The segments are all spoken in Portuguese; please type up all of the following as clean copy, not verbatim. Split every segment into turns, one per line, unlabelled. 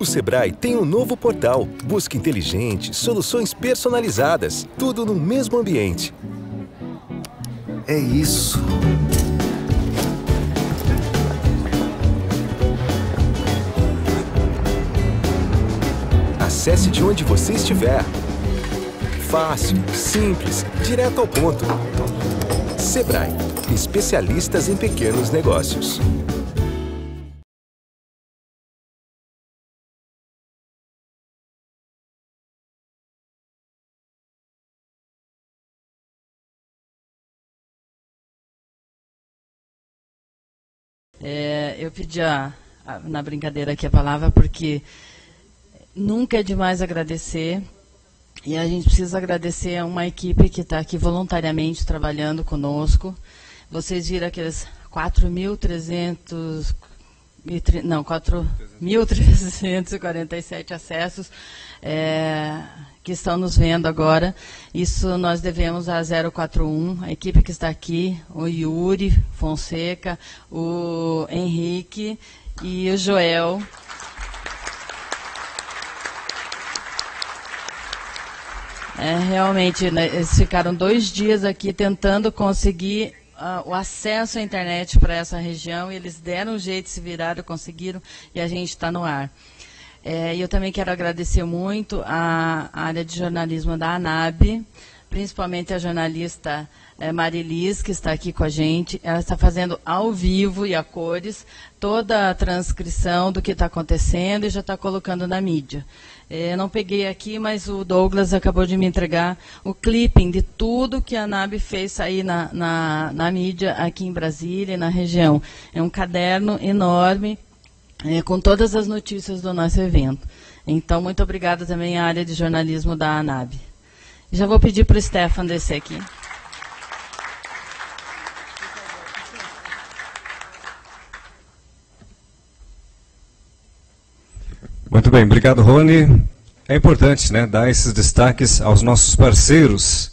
O Sebrae tem um novo portal. Busca inteligente, soluções personalizadas, tudo no mesmo ambiente.
É isso.
Acesse de onde você estiver. Fácil, simples, direto ao ponto. Sebrae, especialistas em pequenos negócios.
Eu pedi na brincadeira aqui a palavra porque nunca é demais agradecer. E a gente precisa agradecer a uma equipe que está aqui voluntariamente trabalhando conosco. Vocês viram aqueles 4.347 acessos que estão nos vendo agora. Isso nós devemos a 041, a equipe que está aqui, o Yuri Fonseca, o Henrique e o Joel. Realmente, né, eles ficaram 2 dias aqui tentando conseguir o acesso à internet para essa região, e eles deram um jeito, se viraram, conseguiram, e a gente está no ar. E eu também quero agradecer muito a área de jornalismo da ANAB, principalmente a jornalista Marilis, que está aqui com a gente. Ela está fazendo ao vivo e a cores toda a transcrição do que está acontecendo e já está colocando na mídia. Eu não peguei aqui, mas o Douglas acabou de me entregar o clipping de tudo que a ANAB fez sair na mídia aqui em Brasília e na região. É um caderno enorme com todas as notícias do nosso evento. Então, muito obrigada também à área de jornalismo da ANAB. Já vou pedir para o Stefan descer aqui.
Muito bem, obrigado, Rony. É importante, né, dar esses destaques aos nossos parceiros.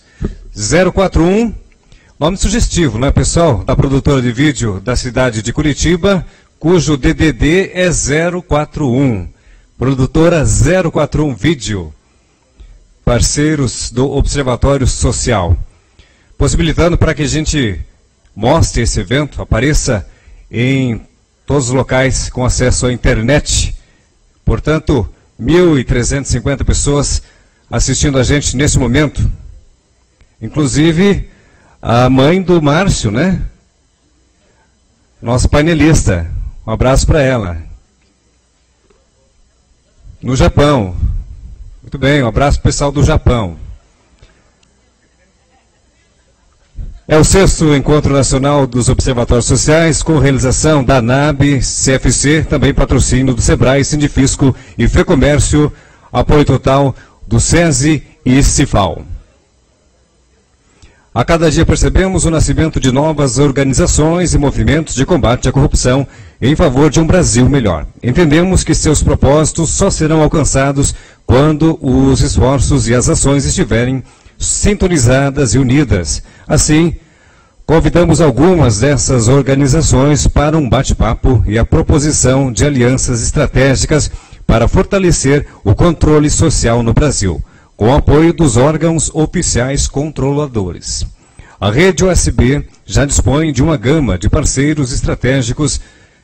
041, nome sugestivo, né, pessoal? Da produtora de vídeo da cidade de Curitiba, cujo DDD é 041. Produtora 041 Vídeo. Parceiros do Observatório Social. Possibilitando para que a gente mostre esse evento, apareça em todos os locais com acesso à internet. Portanto, 1.350 pessoas assistindo a gente nesse momento. Inclusive, a mãe do Márcio, né? Nossa painelista. Um abraço para ela. No Japão. Muito bem, um abraço para o pessoal do Japão. É o 6º Encontro Nacional dos Observatórios Sociais, com realização da ANAB, CFC, também patrocínio do Sebrae, Sindifisco e Fecomércio, apoio total do SESI e Cifal. A cada dia percebemos o nascimento de novas organizações e movimentos de combate à corrupção em favor de um Brasil melhor. Entendemos que seus propósitos só serão alcançados quando os esforços e as ações estiverem sintonizadas e unidas. Assim, convidamos algumas dessas organizações para um bate-papo e a proposição de alianças estratégicas para fortalecer o controle social no Brasil, com o apoio dos órgãos oficiais controladores. A rede USB já dispõe de uma gama de parceiros estratégicos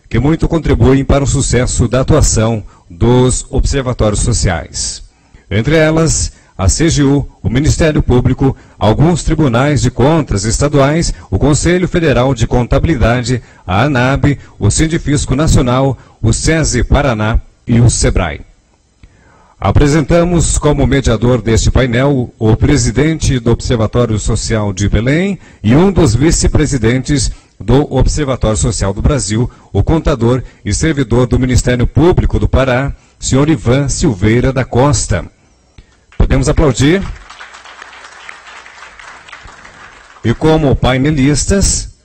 que muito contribuem para o sucesso da atuação dos observatórios sociais. Entre elas, a CGU, o Ministério Público, alguns tribunais de contas estaduais, o Conselho Federal de Contabilidade, a ANAB, o Sindifisco Nacional, o SESI Paraná e o Sebrae. Apresentamos como mediador deste painel o presidente do Observatório Social de Belém e um dos vice-presidentes do Observatório Social do Brasil, o contador e servidor do Ministério Público do Pará, senhor Ivan Silveira da Costa. Podemos aplaudir. E como painelistas,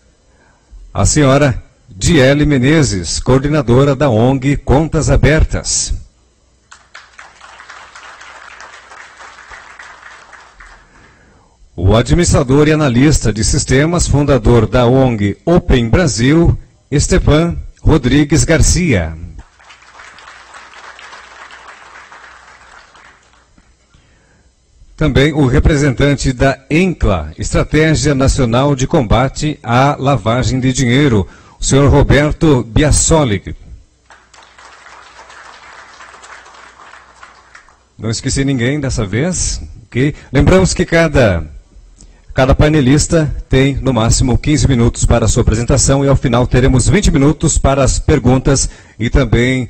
a senhora Diele Menezes, coordenadora da ONG Contas Abertas. O administrador e analista de sistemas, fundador da ONG Open Brasil, Estevan Rodrigues Garcia. Também o representante da ENCLA, Estratégia Nacional de Combate à Lavagem de Dinheiro, o senhor Roberto Biasoli. Não esqueci ninguém dessa vez, ok? Lembramos que cada painelista tem, no máximo, 15 minutos para a sua apresentação e, ao final, teremos 20 minutos para as perguntas e também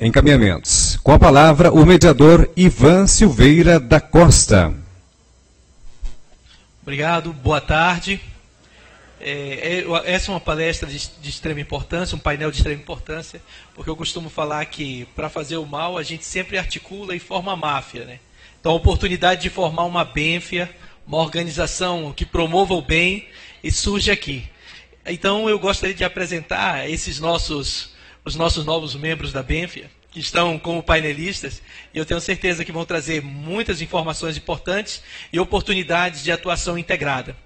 encaminhamentos. Com a palavra, o mediador Ivan Silveira da Costa.
Obrigado, boa tarde. Essa é uma palestra de extrema importância, um painel de extrema importância, porque eu costumo falar que, para fazer o mal, a gente sempre articula e forma a máfia, né? Então, a oportunidade de formar uma bênfia, uma organização que promova o bem, e surge aqui. Então, eu gostaria de apresentar os nossos novos membros da Benfia, que estão como painelistas, e eu tenho certeza que vão trazer muitas informações importantes e oportunidades de atuação integrada.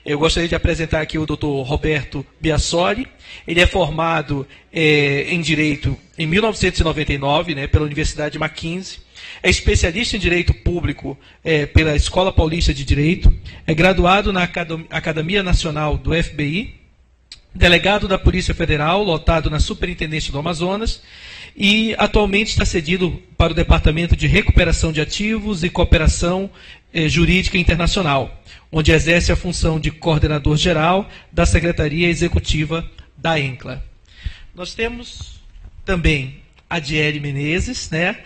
Eu gostaria de apresentar aqui o Dr. Roberto Biasoli. Ele é formado em Direito em 1999, né, pela Universidade Mackenzie. É especialista em Direito Público pela Escola Paulista de Direito. É graduado na Academia Nacional do FBI. Delegado da Polícia Federal, lotado na Superintendência do Amazonas, e atualmente está cedido para o Departamento de Recuperação de Ativos e Cooperação Jurídica Internacional, onde exerce a função de coordenador geral da Secretaria Executiva da ENCLA. Nós temos também a Diele Menezes, né,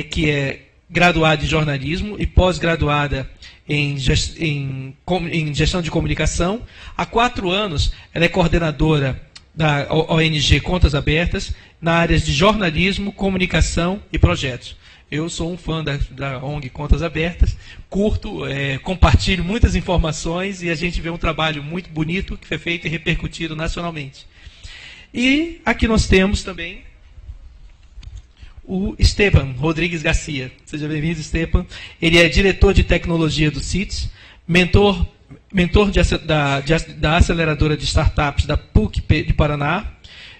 que é graduada em jornalismo e pós-graduada em gestão de comunicação. Há 4 anos, ela é coordenadora da ONG Contas Abertas, na área de jornalismo, comunicação e projetos. Eu sou um fã da ONG Contas Abertas, curto, compartilho muitas informações e a gente vê um trabalho muito bonito que foi feito e repercutido nacionalmente. E aqui nós temos também o Esteban Rodrigues Garcia. Seja bem-vindo, Esteban. Ele é diretor de tecnologia do CITES, mentor da aceleradora de startups da PUC de Paraná,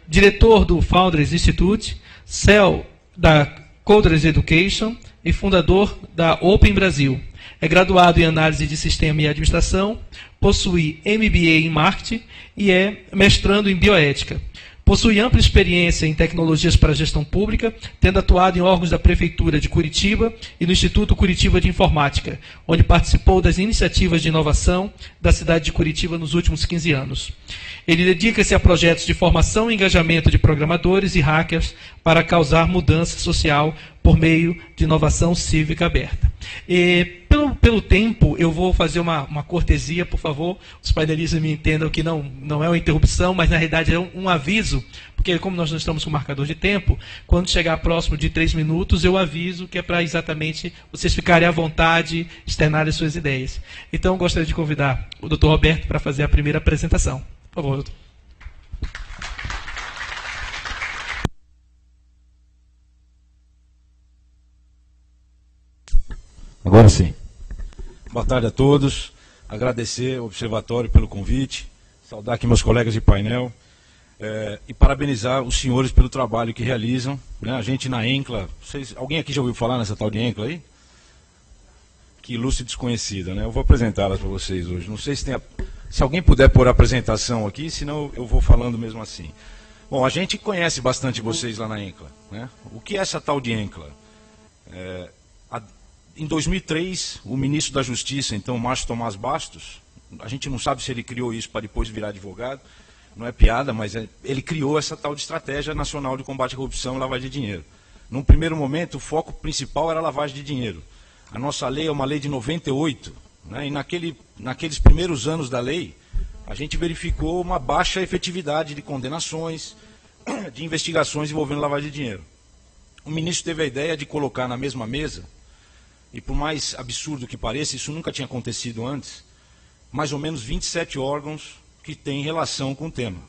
diretor do Founders Institute, CEO da Coders Education e fundador da Open Brasil. É graduado em análise de sistema e administração, possui MBA em marketing e é mestrando em bioética. Possui ampla experiência em tecnologias para a gestão pública, tendo atuado em órgãos da Prefeitura de Curitiba e no Instituto Curitiba de Informática, onde participou das iniciativas de inovação da cidade de Curitiba nos últimos 15 anos. Ele dedica-se a projetos de formação e engajamento de programadores e hackers para causar mudança social por meio de inovação cívica aberta. Pelo tempo, eu vou fazer uma cortesia, por favor. Os painelistas me entendam que não é uma interrupção, mas na realidade é um aviso, porque como nós não estamos com marcador de tempo, quando chegar próximo de 3 minutos, eu aviso que é para exatamente vocês ficarem à vontade, externarem suas ideias. Então, eu gostaria de convidar o Dr. Roberto para fazer a primeira apresentação. Por favor, doutor.
Agora sim. Boa tarde a todos. Agradecer ao Observatório pelo convite, saudar aqui meus colegas de painel e parabenizar os senhores pelo trabalho que realizam. Né? A gente na ENCLA, alguém aqui já ouviu falar nessa tal de ENCLA aí? Que ilustre desconhecida, né? Eu vou apresentá-la para vocês hoje. Não sei se alguém puder pôr a apresentação aqui, senão eu vou falando mesmo assim. Bom, a gente conhece bastante vocês lá na ENCLA. Né? O que é essa tal de ENCLA? Em 2003, o ministro da Justiça, então, Márcio Tomás Bastos, a gente não sabe se ele criou isso para depois virar advogado, não é piada, mas ele criou essa tal de Estratégia Nacional de Combate à Corrupção e Lavagem de Dinheiro. Num primeiro momento, o foco principal era a lavagem de dinheiro. A nossa lei é uma lei de 98, né, e naqueles primeiros anos da lei, a gente verificou uma baixa efetividade de condenações, de investigações envolvendo lavagem de dinheiro. O ministro teve a ideia de colocar na mesma mesa, e por mais absurdo que pareça, isso nunca tinha acontecido antes, mais ou menos 27 órgãos que têm relação com o tema.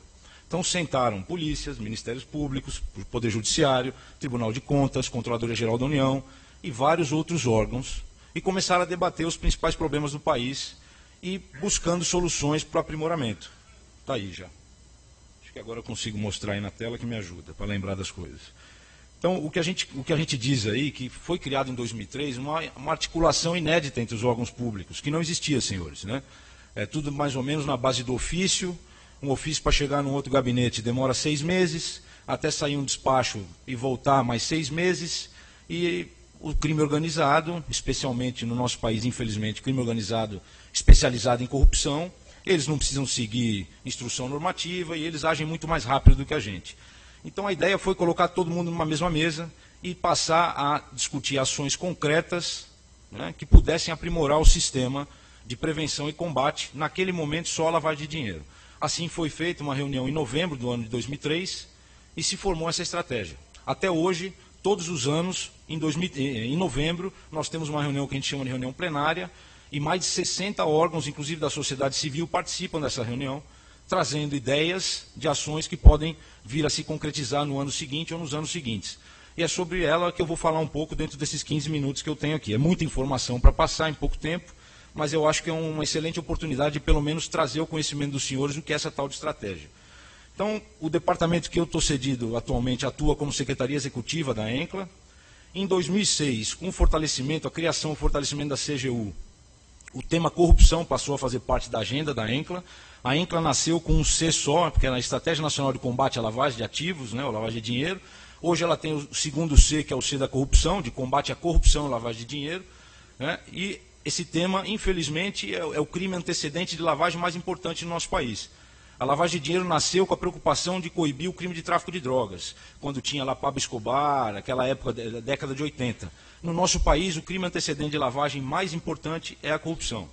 Então sentaram polícias, ministérios públicos, Poder Judiciário, Tribunal de Contas, Controladoria Geral da União e vários outros órgãos e começaram a debater os principais problemas do país e buscando soluções para o aprimoramento. Está aí já. Acho que agora eu consigo mostrar aí na tela que me ajuda para lembrar das coisas. Então, o que a gente diz aí, que foi criado em 2003, uma articulação inédita entre os órgãos públicos, que não existia, senhores, né? É tudo mais ou menos na base do ofício. Um ofício para chegar num outro gabinete demora 6 meses, até sair um despacho e voltar mais 6 meses, e o crime organizado, especialmente no nosso país, infelizmente, crime organizado especializado em corrupção, eles não precisam seguir instrução normativa e eles agem muito mais rápido do que a gente. Então a ideia foi colocar todo mundo numa mesma mesa e passar a discutir ações concretas, né, que pudessem aprimorar o sistema de prevenção e combate, naquele momento só a lavagem de dinheiro. Assim foi feita uma reunião em novembro do ano de 2003 e se formou essa estratégia. Até hoje, todos os anos, em novembro, nós temos uma reunião que a gente chama de reunião plenária, e mais de 60 órgãos, inclusive da sociedade civil, participam dessa reunião, trazendo ideias de ações que podem vir a se concretizar no ano seguinte ou nos anos seguintes. E é sobre ela que eu vou falar um pouco dentro desses 15 minutos que eu tenho aqui. É muita informação para passar em pouco tempo, mas eu acho que é uma excelente oportunidade de, pelo menos, trazer o conhecimento dos senhores do que é essa tal de estratégia. Então, o departamento que eu estou cedido atualmente atua como Secretaria Executiva da ENCLA. Em 2006, com o fortalecimento, a criação e o fortalecimento da CGU, o tema corrupção passou a fazer parte da agenda da ENCLA. A ENCLA nasceu com um C só, porque era a Estratégia Nacional de Combate à Lavagem de Ativos, né, ou lavagem de dinheiro. Hoje ela tem o segundo C, que é o C da corrupção, de combate à corrupção e lavagem de dinheiro, né, e esse tema, infelizmente, é o crime antecedente de lavagem mais importante no nosso país. A lavagem de dinheiro nasceu com a preocupação de coibir o crime de tráfico de drogas, quando tinha lá Pablo Escobar, aquela época da década de 80. No nosso país, o crime antecedente de lavagem mais importante é a corrupção.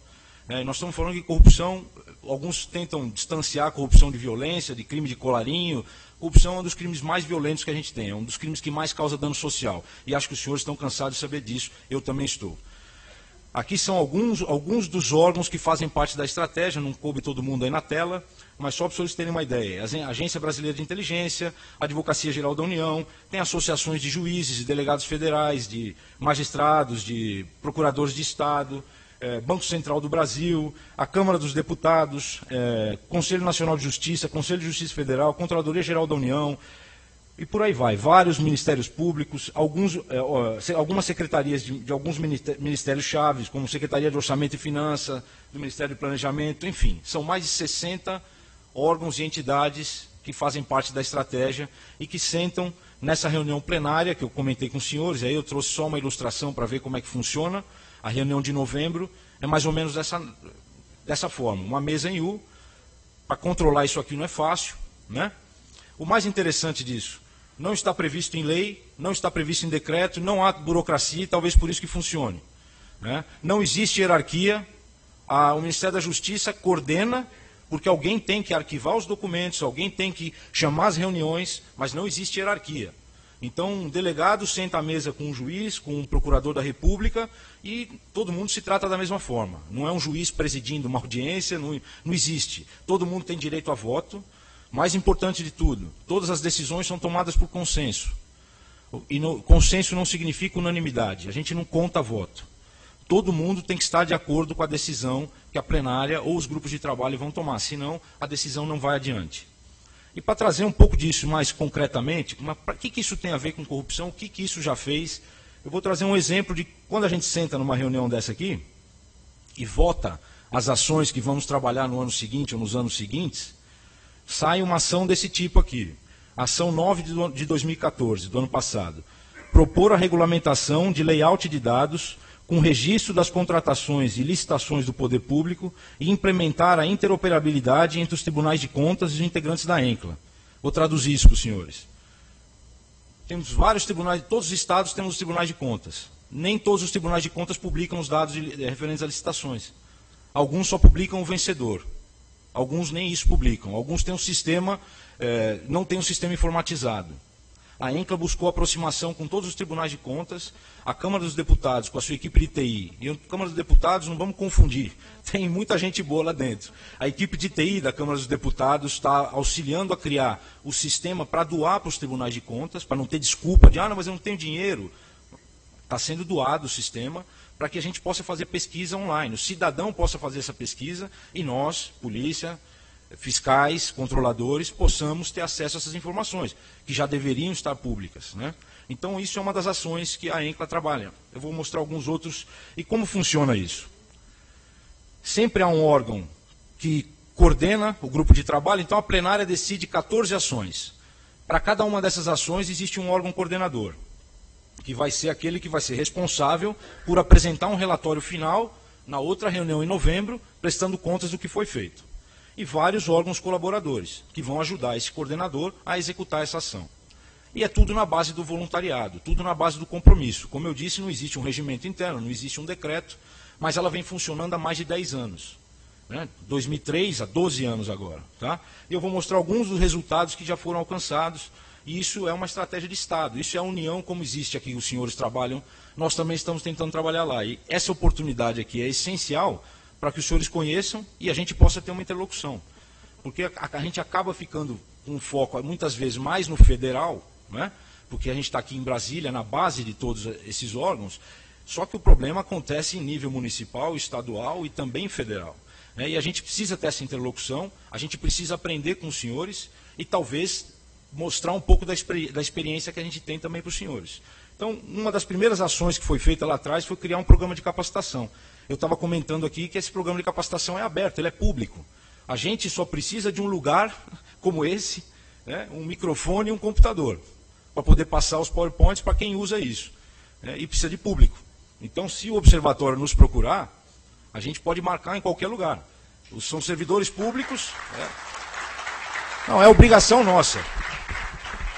Nós estamos falando de corrupção, alguns tentam distanciar a corrupção de violência, de crime de colarinho. Corrupção é um dos crimes mais violentos que a gente tem, é um dos crimes que mais causa dano social. E acho que os senhores estão cansados de saber disso, eu também estou. Aqui são alguns dos órgãos que fazem parte da estratégia, não coube todo mundo aí na tela, mas só para os senhores terem uma ideia. A Agência Brasileira de Inteligência, a Advocacia Geral da União, tem associações de juízes, de delegados federais, de magistrados, de procuradores de Estado, Banco Central do Brasil, a Câmara dos Deputados, Conselho Nacional de Justiça, Conselho de Justiça Federal, Controladoria Geral da União, e por aí vai, vários ministérios públicos, algumas secretarias de alguns ministérios chaves, como Secretaria de Orçamento e Finança, do Ministério do Planejamento, enfim, são mais de 60 órgãos e entidades que fazem parte da estratégia e que sentam nessa reunião plenária, que eu comentei com os senhores, aí eu trouxe só uma ilustração para ver como é que funciona. A reunião de novembro é mais ou menos dessa forma, uma mesa em U. Para controlar isso aqui não é fácil, né? O mais interessante disso, não está previsto em lei, não está previsto em decreto, não há burocracia, e talvez por isso que funcione, né? Não existe hierarquia, o Ministério da Justiça coordena, porque alguém tem que arquivar os documentos, alguém tem que chamar as reuniões, mas não existe hierarquia. Então, um delegado senta à mesa com um juiz, com um procurador da República, e todo mundo se trata da mesma forma. Não é um juiz presidindo uma audiência, não existe. Todo mundo tem direito a voto. Mais importante de tudo, todas as decisões são tomadas por consenso. E consenso não significa unanimidade, a gente não conta voto. Todo mundo tem que estar de acordo com a decisão que a plenária ou os grupos de trabalho vão tomar, senão a decisão não vai adiante. E para trazer um pouco disso mais concretamente, para que isso tem a ver com corrupção, o que isso já fez, eu vou trazer um exemplo de quando a gente senta numa reunião dessa aqui e vota as ações que vamos trabalhar no ano seguinte ou nos anos seguintes, sai uma ação desse tipo aqui, ação 9 de 2014, do ano passado, propor a regulamentação de layout de dados com registro das contratações e licitações do poder público e implementar a interoperabilidade entre os tribunais de contas e os integrantes da ENCLA. Vou traduzir isso para os senhores. Temos vários tribunais, todos os estados temos os tribunais de contas. Nem todos os tribunais de contas publicam os dados referentes a licitações. Alguns só publicam o vencedor. Alguns nem isso publicam. Alguns têm um sistema, não tem um sistema informatizado. A ENCLA buscou aproximação com todos os tribunais de contas, a Câmara dos Deputados com a sua equipe de TI. E a Câmara dos Deputados, não vamos confundir, tem muita gente boa lá dentro. A equipe de TI da Câmara dos Deputados está auxiliando a criar o sistema para doar para os tribunais de contas, para não ter desculpa de, não, mas eu não tenho dinheiro. Está sendo doado o sistema para que a gente possa fazer pesquisa online, o cidadão possa fazer essa pesquisa e nós, polícia, fiscais, controladores, possamos ter acesso a essas informações, que já deveriam estar públicas, né? Então, isso é uma das ações que a ENCLA trabalha. Eu vou mostrar alguns outros. E como funciona isso? Sempre há um órgão que coordena o grupo de trabalho, então a plenária decide 14 ações. Para cada uma dessas ações existe um órgão coordenador, que vai ser aquele que vai ser responsável por apresentar um relatório final na outra reunião em novembro, prestando contas do que foi feito. E vários órgãos colaboradores, que vão ajudar esse coordenador a executar essa ação. E é tudo na base do voluntariado, tudo na base do compromisso. Como eu disse, não existe um regimento interno, não existe um decreto, mas ela vem funcionando há mais de 10 anos. Né? 2003, há 12 anos agora. Tá? E eu vou mostrar alguns dos resultados que já foram alcançados, e isso é uma estratégia de Estado, isso é a união como existe aqui, os senhores trabalham, nós também estamos tentando trabalhar lá. E essa oportunidade aqui é essencial para que os senhores conheçam e a gente possa ter uma interlocução. Porque a gente acaba ficando com foco, muitas vezes, mais no federal, né? Porque a gente está aqui em Brasília, na base de todos esses órgãos, só que o problema acontece em nível municipal, estadual e também federal. Né? E a gente precisa ter essa interlocução, a gente precisa aprender com os senhores e talvez mostrar um pouco da experiência que a gente tem também para os senhores. Então, uma das primeiras ações que foi feita lá atrás foi criar um programa de capacitação. Eu estava comentando aqui que esse programa de capacitação é aberto, ele é público. A gente só precisa de um lugar como esse, né, um microfone e um computador, para poder passar os PowerPoints para quem usa isso. Né, e precisa de público. Então, se o observatório nos procurar, a gente pode marcar em qualquer lugar. São servidores públicos. Não, é obrigação nossa.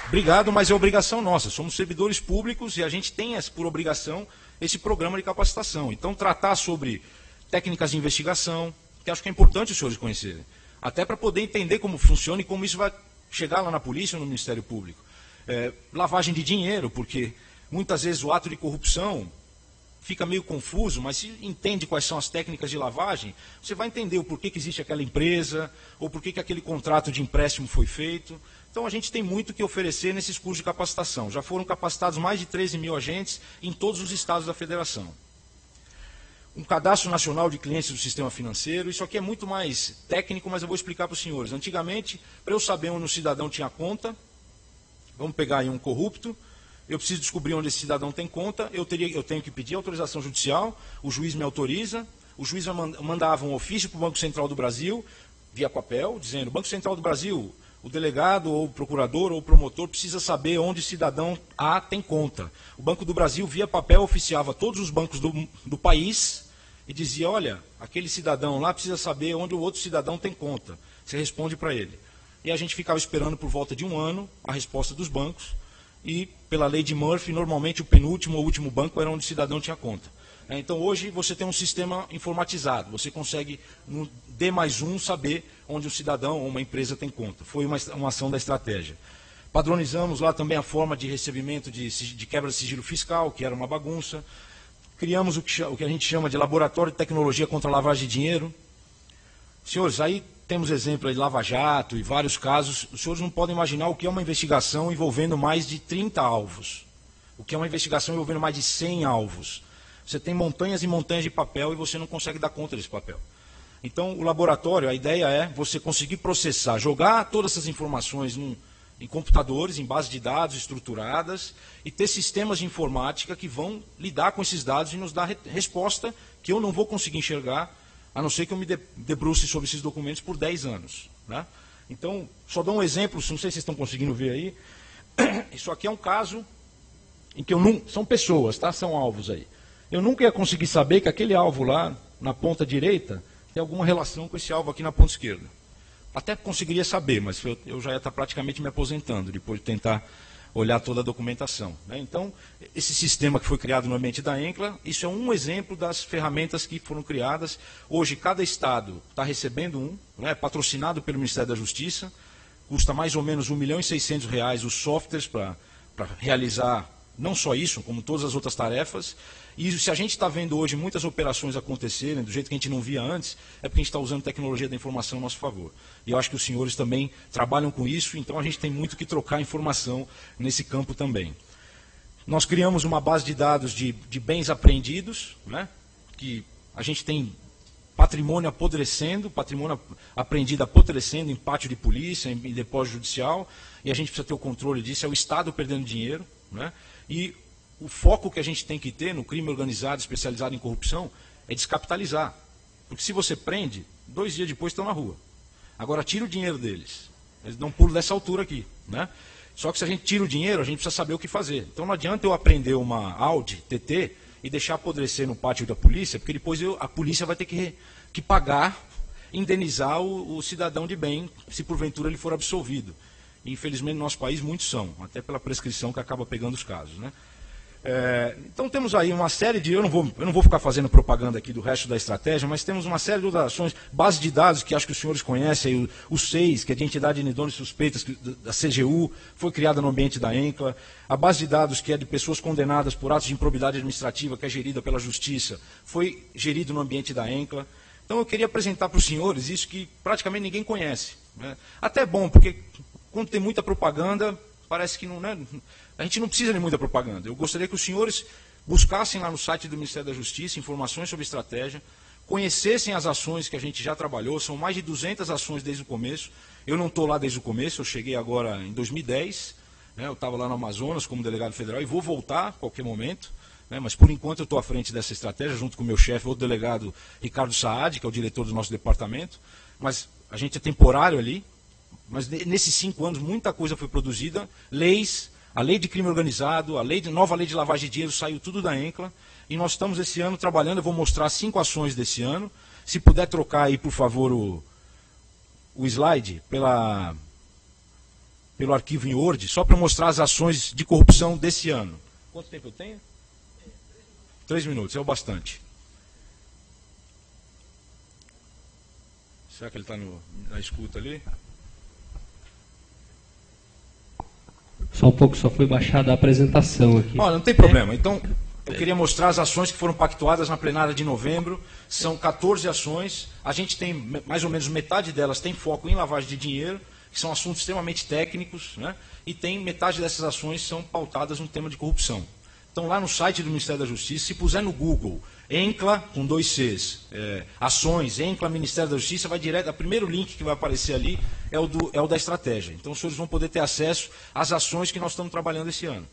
Obrigado, mas é obrigação nossa. Somos servidores públicos e a gente tem por obrigação esse programa de capacitação. Então, tratar sobre técnicas de investigação, que acho que é importante os senhores conhecerem, até para poder entender como funciona e como isso vai chegar lá na polícia ou no Ministério Público. Lavagem de dinheiro, porque muitas vezes o ato de corrupção fica meio confuso, mas se entende quais são as técnicas de lavagem, você vai entender o porquê que existe aquela empresa, ou porquê que aquele contrato de empréstimo foi feito. Então a gente tem muito que oferecer nesses cursos de capacitação. Já foram capacitados mais de 13 mil agentes em todos os estados da federação. Um cadastro nacional de clientes do sistema financeiro, isso aqui é muito mais técnico, mas eu vou explicar para os senhores. Antigamente, para eu saber onde um cidadão tinha conta, vamos pegar aí um corrupto, eu preciso descobrir onde esse cidadão tem conta, eu tenho que pedir autorização judicial, o juiz me autoriza, o juiz mandava um ofício para o Banco Central do Brasil, via papel, dizendo, Banco Central do Brasil, o delegado, ou o procurador, ou o promotor precisa saber onde o cidadão A tem conta. O Banco do Brasil, via papel, oficiava todos os bancos do país e dizia, olha, aquele cidadão lá precisa saber onde o outro cidadão tem conta. Você responde para ele. E a gente ficava esperando por volta de um ano a resposta dos bancos, e pela lei de Murphy, normalmente o penúltimo ou último banco era onde o cidadão tinha conta. Então hoje você tem um sistema informatizado, você consegue no D+1 saber onde um cidadão ou uma empresa tem conta. Foi uma ação da estratégia. Padronizamos lá também a forma de recebimento de quebra de sigilo fiscal, que era uma bagunça. Criamos o que a gente chama de laboratório de tecnologia contra a lavagem de dinheiro. Senhores, aí temos exemplo de Lava Jato e vários casos. Os senhores não podem imaginar o que é uma investigação envolvendo mais de 30 alvos. O que é uma investigação envolvendo mais de 100 alvos. Você tem montanhas e montanhas de papel e você não consegue dar conta desse papel. Então, o laboratório, a ideia é você conseguir processar, jogar todas essas informações em computadores, em bases de dados estruturadas, e ter sistemas de informática que vão lidar com esses dados e nos dar resposta que eu não vou conseguir enxergar, a não ser que eu me debruce sobre esses documentos por 10 anos. Né? Então, só dou um exemplo, não sei se vocês estão conseguindo ver aí. Isso aqui é um caso em que são pessoas, tá? São alvos aí. Eu nunca ia conseguir saber que aquele alvo lá, na ponta direita, tem alguma relação com esse alvo aqui na ponta esquerda. Até conseguiria saber, mas eu já ia estar praticamente me aposentando, depois de tentar olhar toda a documentação. Né? Então, esse sistema que foi criado no ambiente da ENCLA, isso é um exemplo das ferramentas que foram criadas. Hoje, cada estado está recebendo né, patrocinado pelo Ministério da Justiça, custa mais ou menos R$ 1.600.000 os softwares para realizar não só isso, como todas as outras tarefas. E se a gente está vendo hoje muitas operações acontecerem do jeito que a gente não via antes, é porque a gente está usando tecnologia da informação a nosso favor. E eu acho que os senhores também trabalham com isso, então a gente tem muito que trocar informação nesse campo também. Nós criamos uma base de dados de bens apreendidos, né, que a gente tem patrimônio apodrecendo, patrimônio apreendido apodrecendo em pátio de polícia, em depósito judicial, e a gente precisa ter o controle disso, é o Estado perdendo dinheiro, né? E o foco que a gente tem que ter no crime organizado, especializado em corrupção, é descapitalizar. Porque se você prende, 2 dias depois estão na rua. Agora tira o dinheiro deles. Eles dão um pulo dessa altura aqui, né? Só que se a gente tira o dinheiro, a gente precisa saber o que fazer. Então não adianta eu apreender uma Audi TT e deixar apodrecer no pátio da polícia, porque depois a polícia vai ter que pagar, indenizar o cidadão de bem, se porventura ele for absolvido. E, infelizmente, no nosso país, muitos são, até pela prescrição que acaba pegando os casos, né? Então temos aí uma série de... Eu não vou ficar fazendo propaganda aqui do resto da estratégia, mas temos uma série de outras ações, base de dados que acho que os senhores conhecem, o SEIS, que é de Entidade de Idôneos Suspeitas, da CGU, foi criada no ambiente da ENCLA, a base de dados que é de pessoas condenadas por atos de improbidade administrativa, que é gerida pela Justiça, foi gerido no ambiente da ENCLA. Então eu queria apresentar para os senhores isso que praticamente ninguém conhece, né? Até é bom, porque quando tem muita propaganda, parece que não, né? A gente não precisa de muita propaganda. Eu gostaria que os senhores buscassem lá no site do Ministério da Justiça informações sobre estratégia, conhecessem as ações que a gente já trabalhou, são mais de 200 ações desde o começo. Eu não estou lá desde o começo, eu cheguei agora em 2010, né? Eu estava lá no Amazonas como delegado federal e vou voltar a qualquer momento, né? Mas por enquanto eu estou à frente dessa estratégia, junto com o meu chefe, o delegado Ricardo Saad, que é o diretor do nosso departamento. Mas a gente é temporário ali, mas nesses 5 anos muita coisa foi produzida, leis, a lei de crime organizado, nova lei de lavagem de dinheiro, saiu tudo da ENCLA, e nós estamos esse ano trabalhando, eu vou mostrar 5 ações desse ano, se puder trocar aí, por favor, o slide pelo arquivo em Word, só para mostrar as ações de corrupção desse ano. Quanto tempo eu tenho? 3 minutos, é o bastante. Será que ele está na escuta ali?
Só um pouco, só foi baixada a apresentação aqui.
Olha, não tem problema. Então, eu queria mostrar as ações que foram pactuadas na plenária de novembro. São 14 ações. A gente tem, mais ou menos metade delas tem foco em lavagem de dinheiro, que são assuntos extremamente técnicos, né? E tem metade dessas ações são pautadas no tema de corrupção. Então, lá no site do Ministério da Justiça, se puser no Google, ENCLA, com 2 Cs, ações, ENCLA, Ministério da Justiça, vai direto, o primeiro link que vai aparecer ali é o da estratégia. Então, os senhores vão poder ter acesso às ações que nós estamos trabalhando esse ano.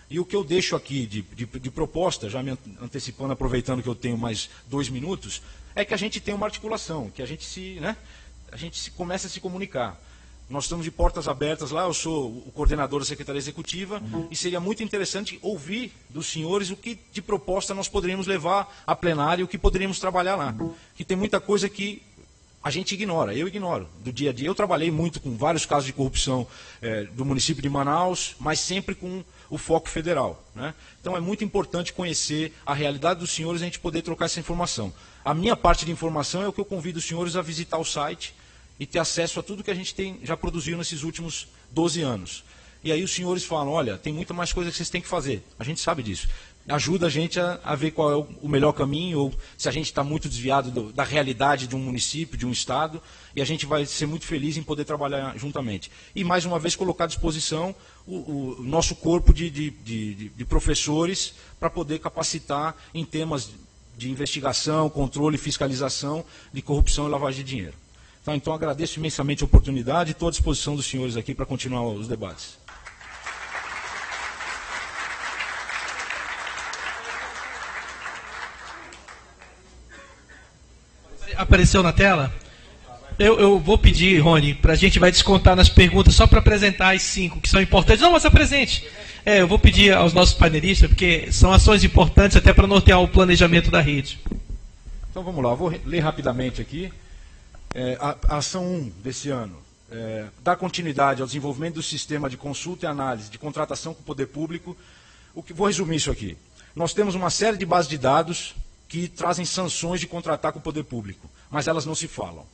E o que eu deixo aqui de proposta, já me antecipando, aproveitando que eu tenho mais 2 minutos, é que a gente tenha uma articulação, que a gente comece a se comunicar. Nós estamos de portas abertas lá, eu sou o coordenador da Secretaria Executiva, e seria muito interessante ouvir dos senhores o que de proposta nós poderíamos levar a plenário, o que poderíamos trabalhar lá. Que tem muita coisa que a gente ignora, eu ignoro, do dia a dia. Eu trabalhei muito com vários casos de corrupção do município de Manaus, mas sempre com o foco federal, né? Então é muito importante conhecer a realidade dos senhores e a gente poder trocar essa informação. A minha parte de informação é o que eu convido os senhores a visitar o site e ter acesso a tudo que a gente já produziu nesses últimos 12 anos. E aí os senhores falam, olha, tem muita mais coisa que vocês têm que fazer. A gente sabe disso. Ajuda a gente a ver qual é o melhor caminho, ou se a gente está muito desviado da realidade de um município, de um estado, e a gente vai ser muito feliz em poder trabalhar juntamente. E, mais uma vez, colocar à disposição o nosso corpo de professores para poder capacitar em temas de investigação, controle e fiscalização de corrupção e lavagem de dinheiro. Então agradeço imensamente a oportunidade e estou à disposição dos senhores aqui para continuar os debates.
Apareceu na tela? Eu vou pedir, Rony, a gente vai descontar nas perguntas só para apresentar as 5 que são importantes. Não, mas apresente. Eu vou pedir aos nossos panelistas, porque são ações importantes até para nortear o planejamento da rede.
Então vamos lá, eu vou ler rapidamente aqui. A ação 1 desse ano, dar continuidade ao desenvolvimento do sistema de consulta e análise de contratação com o poder público. Vou resumir isso aqui. Nós temos uma série de bases de dados que trazem sanções de contratar com o poder público, mas elas não se falam,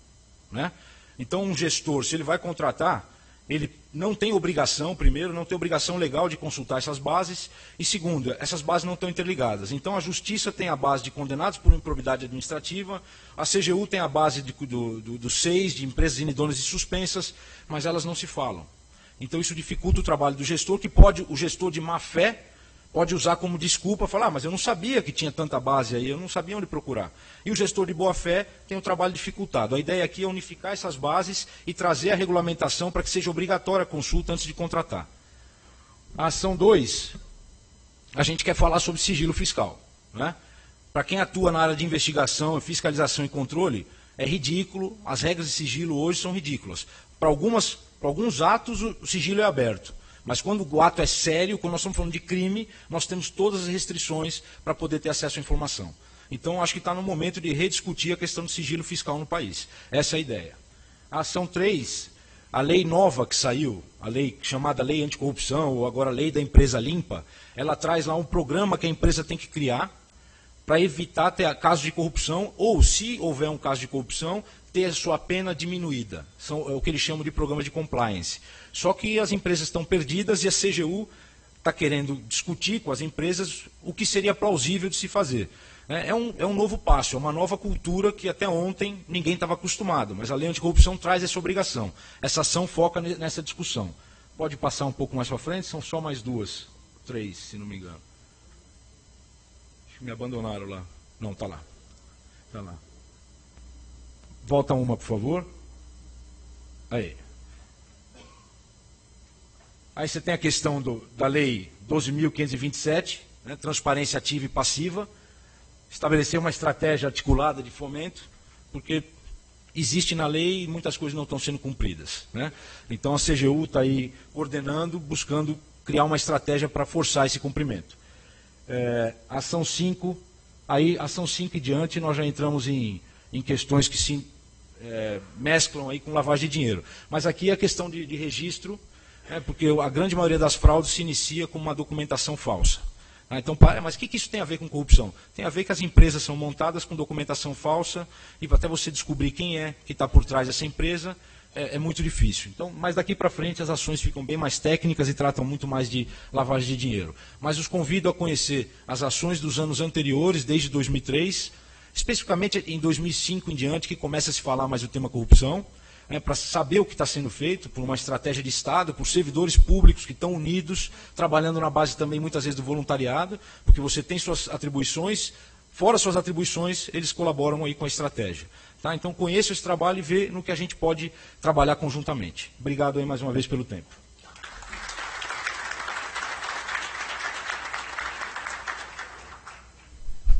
né? Então um gestor, se ele vai contratar, ele não tem obrigação, primeiro, não tem obrigação legal de consultar essas bases, e segundo, essas bases não estão interligadas. Então a Justiça tem a base de condenados por improbidade administrativa, a CGU tem a base do SEIS, de empresas inidôneas e suspensas, mas elas não se falam. Então isso dificulta o trabalho do gestor, o gestor de má fé pode usar como desculpa, falar, mas eu não sabia que tinha tanta base aí, eu não sabia onde procurar. E o gestor de boa-fé tem o trabalho dificultado. A ideia aqui é unificar essas bases e trazer a regulamentação para que seja obrigatória a consulta antes de contratar. A ação 2, a gente quer falar sobre sigilo fiscal, né? Para quem atua na área de investigação, fiscalização e controle, é ridículo, as regras de sigilo hoje são ridículas. Para alguns atos o sigilo é aberto. Mas quando o ato é sério, quando nós estamos falando de crime, nós temos todas as restrições para poder ter acesso à informação. Então, acho que está no momento de rediscutir a questão do sigilo fiscal no país. Essa é a ideia. A ação 3, a lei nova que saiu, a lei chamada Lei Anticorrupção, ou agora Lei da Empresa Limpa, ela traz lá um programa que a empresa tem que criar para evitar ter casos de corrupção, ou se houver um caso de corrupção, ter a sua pena diminuída. É o que eles chamam de programa de compliance. Só que as empresas estão perdidas e a CGU está querendo discutir com as empresas o que seria plausível de se fazer. É um novo passo, é uma nova cultura que até ontem ninguém estava acostumado, mas a lei anticorrupção traz essa obrigação. Essa ação foca nessa discussão. Pode passar um pouco mais para frente, são só mais 2, 3, se não me engano. Acho que me abandonaram lá. Não, está lá. Está lá. Volta uma, por favor. Aí. Aí você tem a questão da lei 12.527, né, transparência ativa e passiva. Estabelecer uma estratégia articulada de fomento, porque existe na lei e muitas coisas não estão sendo cumpridas, né? Então a CGU está aí coordenando, buscando criar uma estratégia para forçar esse cumprimento. Ação 5, aí ação 5 e diante nós já entramos em questões que se mesclam aí com lavagem de dinheiro. Mas aqui é a questão de registro, porque a grande maioria das fraudes se inicia com uma documentação falsa. Então, mas o que isso tem a ver com corrupção? Tem a ver que as empresas são montadas com documentação falsa e até você descobrir quem é que está por trás dessa empresa é muito difícil. Então, mas daqui para frente as ações ficam bem mais técnicas e tratam muito mais de lavagem de dinheiro. Mas os convido a conhecer as ações dos anos anteriores, desde 2003, especificamente em 2005 em diante, que começa a se falar mais do tema corrupção, para saber o que está sendo feito por uma estratégia de Estado, por servidores públicos que estão unidos, trabalhando na base também muitas vezes do voluntariado, porque você tem suas atribuições, fora suas atribuições, eles colaboram aí com a estratégia. Tá? Então conheça esse trabalho e vê no que a gente pode trabalhar conjuntamente. Obrigado aí mais uma vez pelo tempo.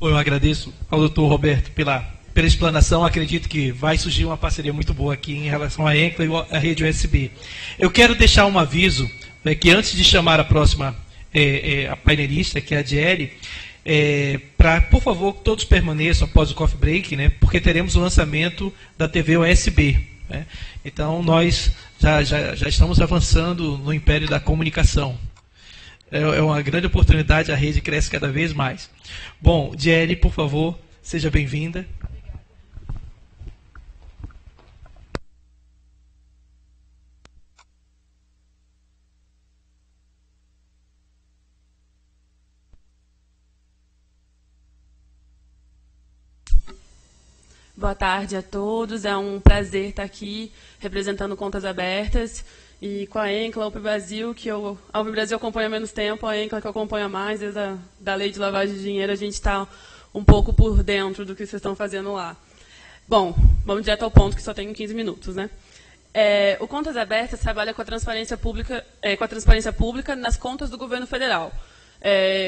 Eu agradeço ao doutor Roberto pela explanação. Acredito que vai surgir uma parceria muito boa aqui em relação à ENCLA e à rede USB. Eu quero deixar um aviso, que antes de chamar a próxima a painelista, que é a Diele, para, por favor, que todos permaneçam após o coffee break, né, porque teremos o lançamento da TV USB. Né? Então, nós já estamos avançando no império da comunicação. É uma grande oportunidade, a rede cresce cada vez mais. Bom, Diele, por favor, seja bem-vinda.
Boa tarde a todos, é um prazer estar aqui representando Contas Abertas e com a ENCLA, a UP Brasil, que a UP Brasil acompanha há menos tempo, a ENCLA que acompanha mais, desde da lei de lavagem de dinheiro, a gente está um pouco por dentro do que vocês estão fazendo lá. Bom, vamos direto ao ponto, que só tenho 15 minutos, né? O Contas Abertas trabalha com a transparência pública nas contas do governo federal.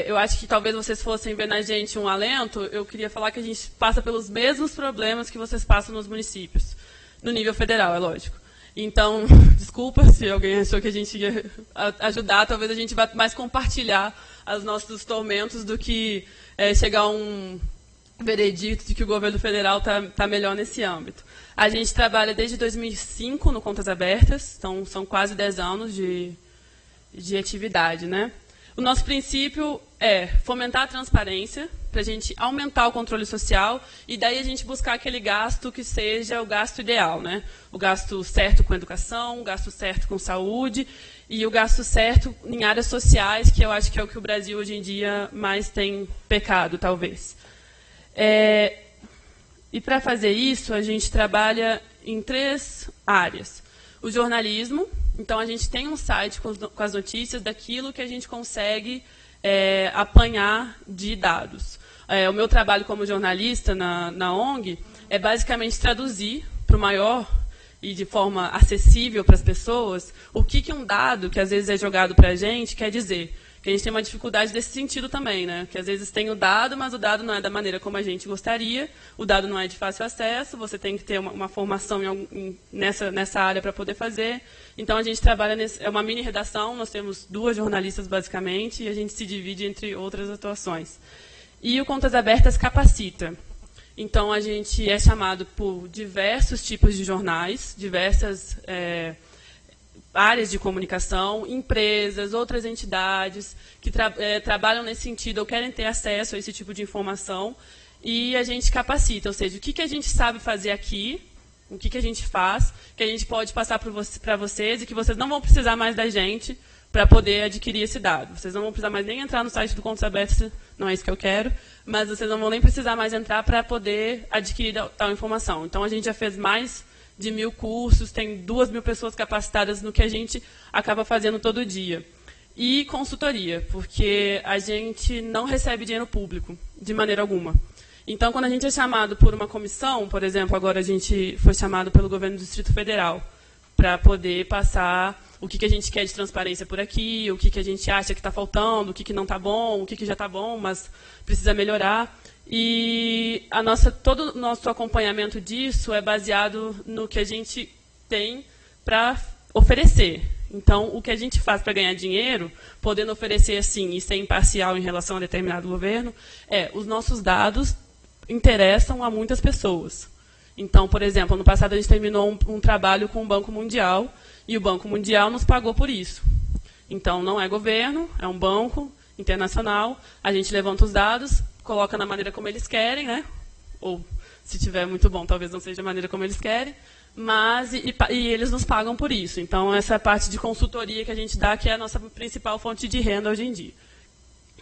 Eu acho que talvez vocês fossem ver na gente um alento. Eu queria falar que a gente passa pelos mesmos problemas que vocês passam nos municípios, no nível federal, é lógico. Então, desculpa se alguém achou que a gente ia ajudar, talvez a gente vá mais compartilhar os nossos tormentos do que chegar a um veredito de que o governo federal está melhor nesse âmbito. A gente trabalha desde 2005 no Contas Abertas, então são quase 10 anos de atividade, né? O nosso princípio é fomentar a transparência, para a gente aumentar o controle social, e daí a gente buscar aquele gasto que seja o gasto ideal, né? O gasto certo com educação, o gasto certo com saúde, e o gasto certo em áreas sociais, que eu acho que é o que o Brasil hoje em dia mais tem pecado, talvez. E para fazer isso, a gente trabalha em 3 áreas. O jornalismo. Então, a gente tem um site com as notícias daquilo que a gente consegue apanhar de dados. O meu trabalho como jornalista na ONG é basicamente traduzir para o maior e de forma acessível para as pessoas o que um dado, que às vezes é jogado para a gente, quer dizer. Que a gente tem uma dificuldade desse sentido também, né? Que às vezes tem o dado, mas o dado não é da maneira como a gente gostaria, o dado não é de fácil acesso, você tem que ter uma formação nessa área para poder fazer. Então, a gente trabalha, é uma mini redação, nós temos 2 jornalistas, basicamente, e a gente se divide entre outras atuações. E o Contas Abertas capacita. Então, a gente é chamado por diversos tipos de jornais, diversas áreas de comunicação, empresas, outras entidades que trabalham nesse sentido ou querem ter acesso a esse tipo de informação, e a gente capacita, ou seja, o que a gente sabe fazer aqui, o que a gente faz, que a gente pode passar para vocês e que vocês não vão precisar mais da gente para poder adquirir esse dado. Vocês não vão precisar mais nem entrar no site do Contas Abertas, não é isso que eu quero, mas vocês não vão nem precisar mais entrar para poder adquirir tal informação. Então, a gente já fez mais de 1000 cursos, tem 2000 pessoas capacitadas no que a gente acaba fazendo todo dia. E consultoria, porque a gente não recebe dinheiro público, de maneira alguma. Então, quando a gente é chamado por uma comissão, por exemplo, agora a gente foi chamado pelo governo do Distrito Federal para poder passar o que a gente quer de transparência por aqui, o que a gente acha que está faltando, o que não está bom, o que já está bom, mas precisa melhorar. E todo o nosso acompanhamento disso é baseado no que a gente tem para oferecer. Então, o que a gente faz para ganhar dinheiro, podendo oferecer assim e ser imparcial em relação a determinado governo, os nossos dados interessam a muitas pessoas. Então, por exemplo, ano passado a gente terminou um trabalho com o Banco Mundial e o Banco Mundial nos pagou por isso. Então, não é governo, é um banco internacional, a gente levanta os dados, coloca na maneira como eles querem, né? Ou, se tiver muito bom, talvez não seja a maneira como eles querem, mas e eles nos pagam por isso. Então, essa parte de consultoria que a gente dá, que é a nossa principal fonte de renda hoje em dia.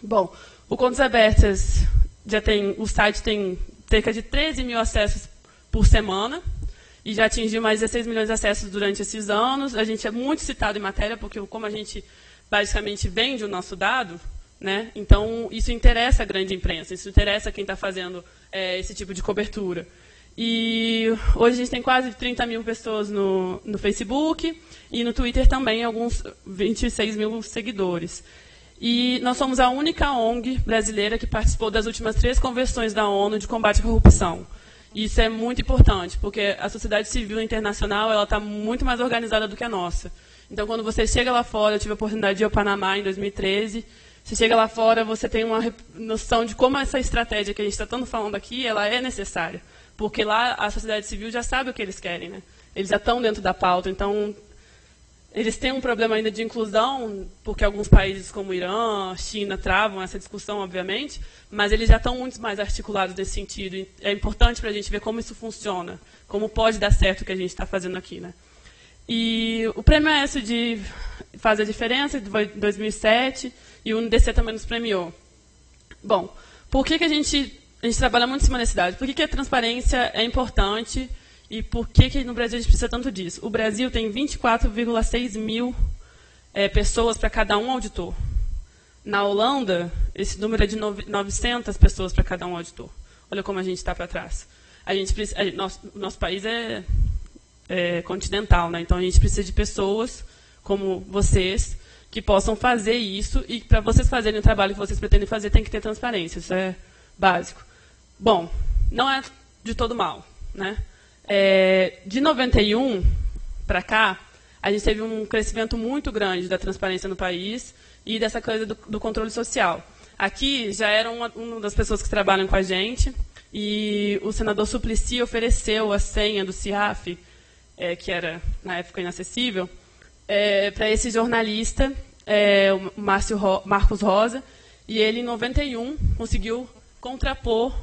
Bom, o Contas Abertas, o site tem cerca de 13 mil acessos por semana, e já atingiu mais 16 milhões de acessos durante esses anos. A gente é muito citado em matéria, porque como a gente basicamente vende o nosso dado, né? Então, isso interessa a grande imprensa, isso interessa quem está fazendo esse tipo de cobertura. E hoje a gente tem quase 30 mil pessoas no Facebook, e no Twitter também alguns 26 mil seguidores. E nós somos a única ONG brasileira que participou das últimas 3 convenções da ONU de combate à corrupção. Isso é muito importante, porque a sociedade civil internacional está muito mais organizada do que a nossa. Então, quando você chega lá fora, eu tive a oportunidade de ir ao Panamá em 2013, você chega lá fora, você tem uma noção de como essa estratégia que a gente está tanto falando aqui, ela é necessária. Porque lá a sociedade civil já sabe o que eles querem, né? Eles já estão dentro da pauta, então eles têm um problema ainda de inclusão, porque alguns países como o Irã, China, travam essa discussão, obviamente, mas eles já estão muito mais articulados nesse sentido. E é importante para a gente ver como isso funciona, como pode dar certo o que a gente está fazendo aqui, né? E o prêmio é esse de Faz a Diferença, de 2007, e o UNDC também nos premiou. Bom, por que a gente trabalha muito em cima desse dado? Por que a transparência é importante e por que no Brasil a gente precisa tanto disso? O Brasil tem 24,6 mil pessoas para cada um auditor. Na Holanda, esse número é de 900 pessoas para cada um auditor. Olha como a gente está para trás. Nosso país é continental, né? Então a gente precisa de pessoas como vocês que possam fazer isso, e para vocês fazerem o trabalho que vocês pretendem fazer, tem que ter transparência, isso é básico. Bom, não é de todo mal, né? De 91 para cá, a gente teve um crescimento muito grande da transparência no país e dessa coisa do controle social. Aqui já era uma das pessoas que trabalham com a gente, e o senador Suplicy ofereceu a senha do CIAF, que era, na época, inacessível, para esse jornalista, o Marcos Rosa, e ele, em 91, conseguiu contrapor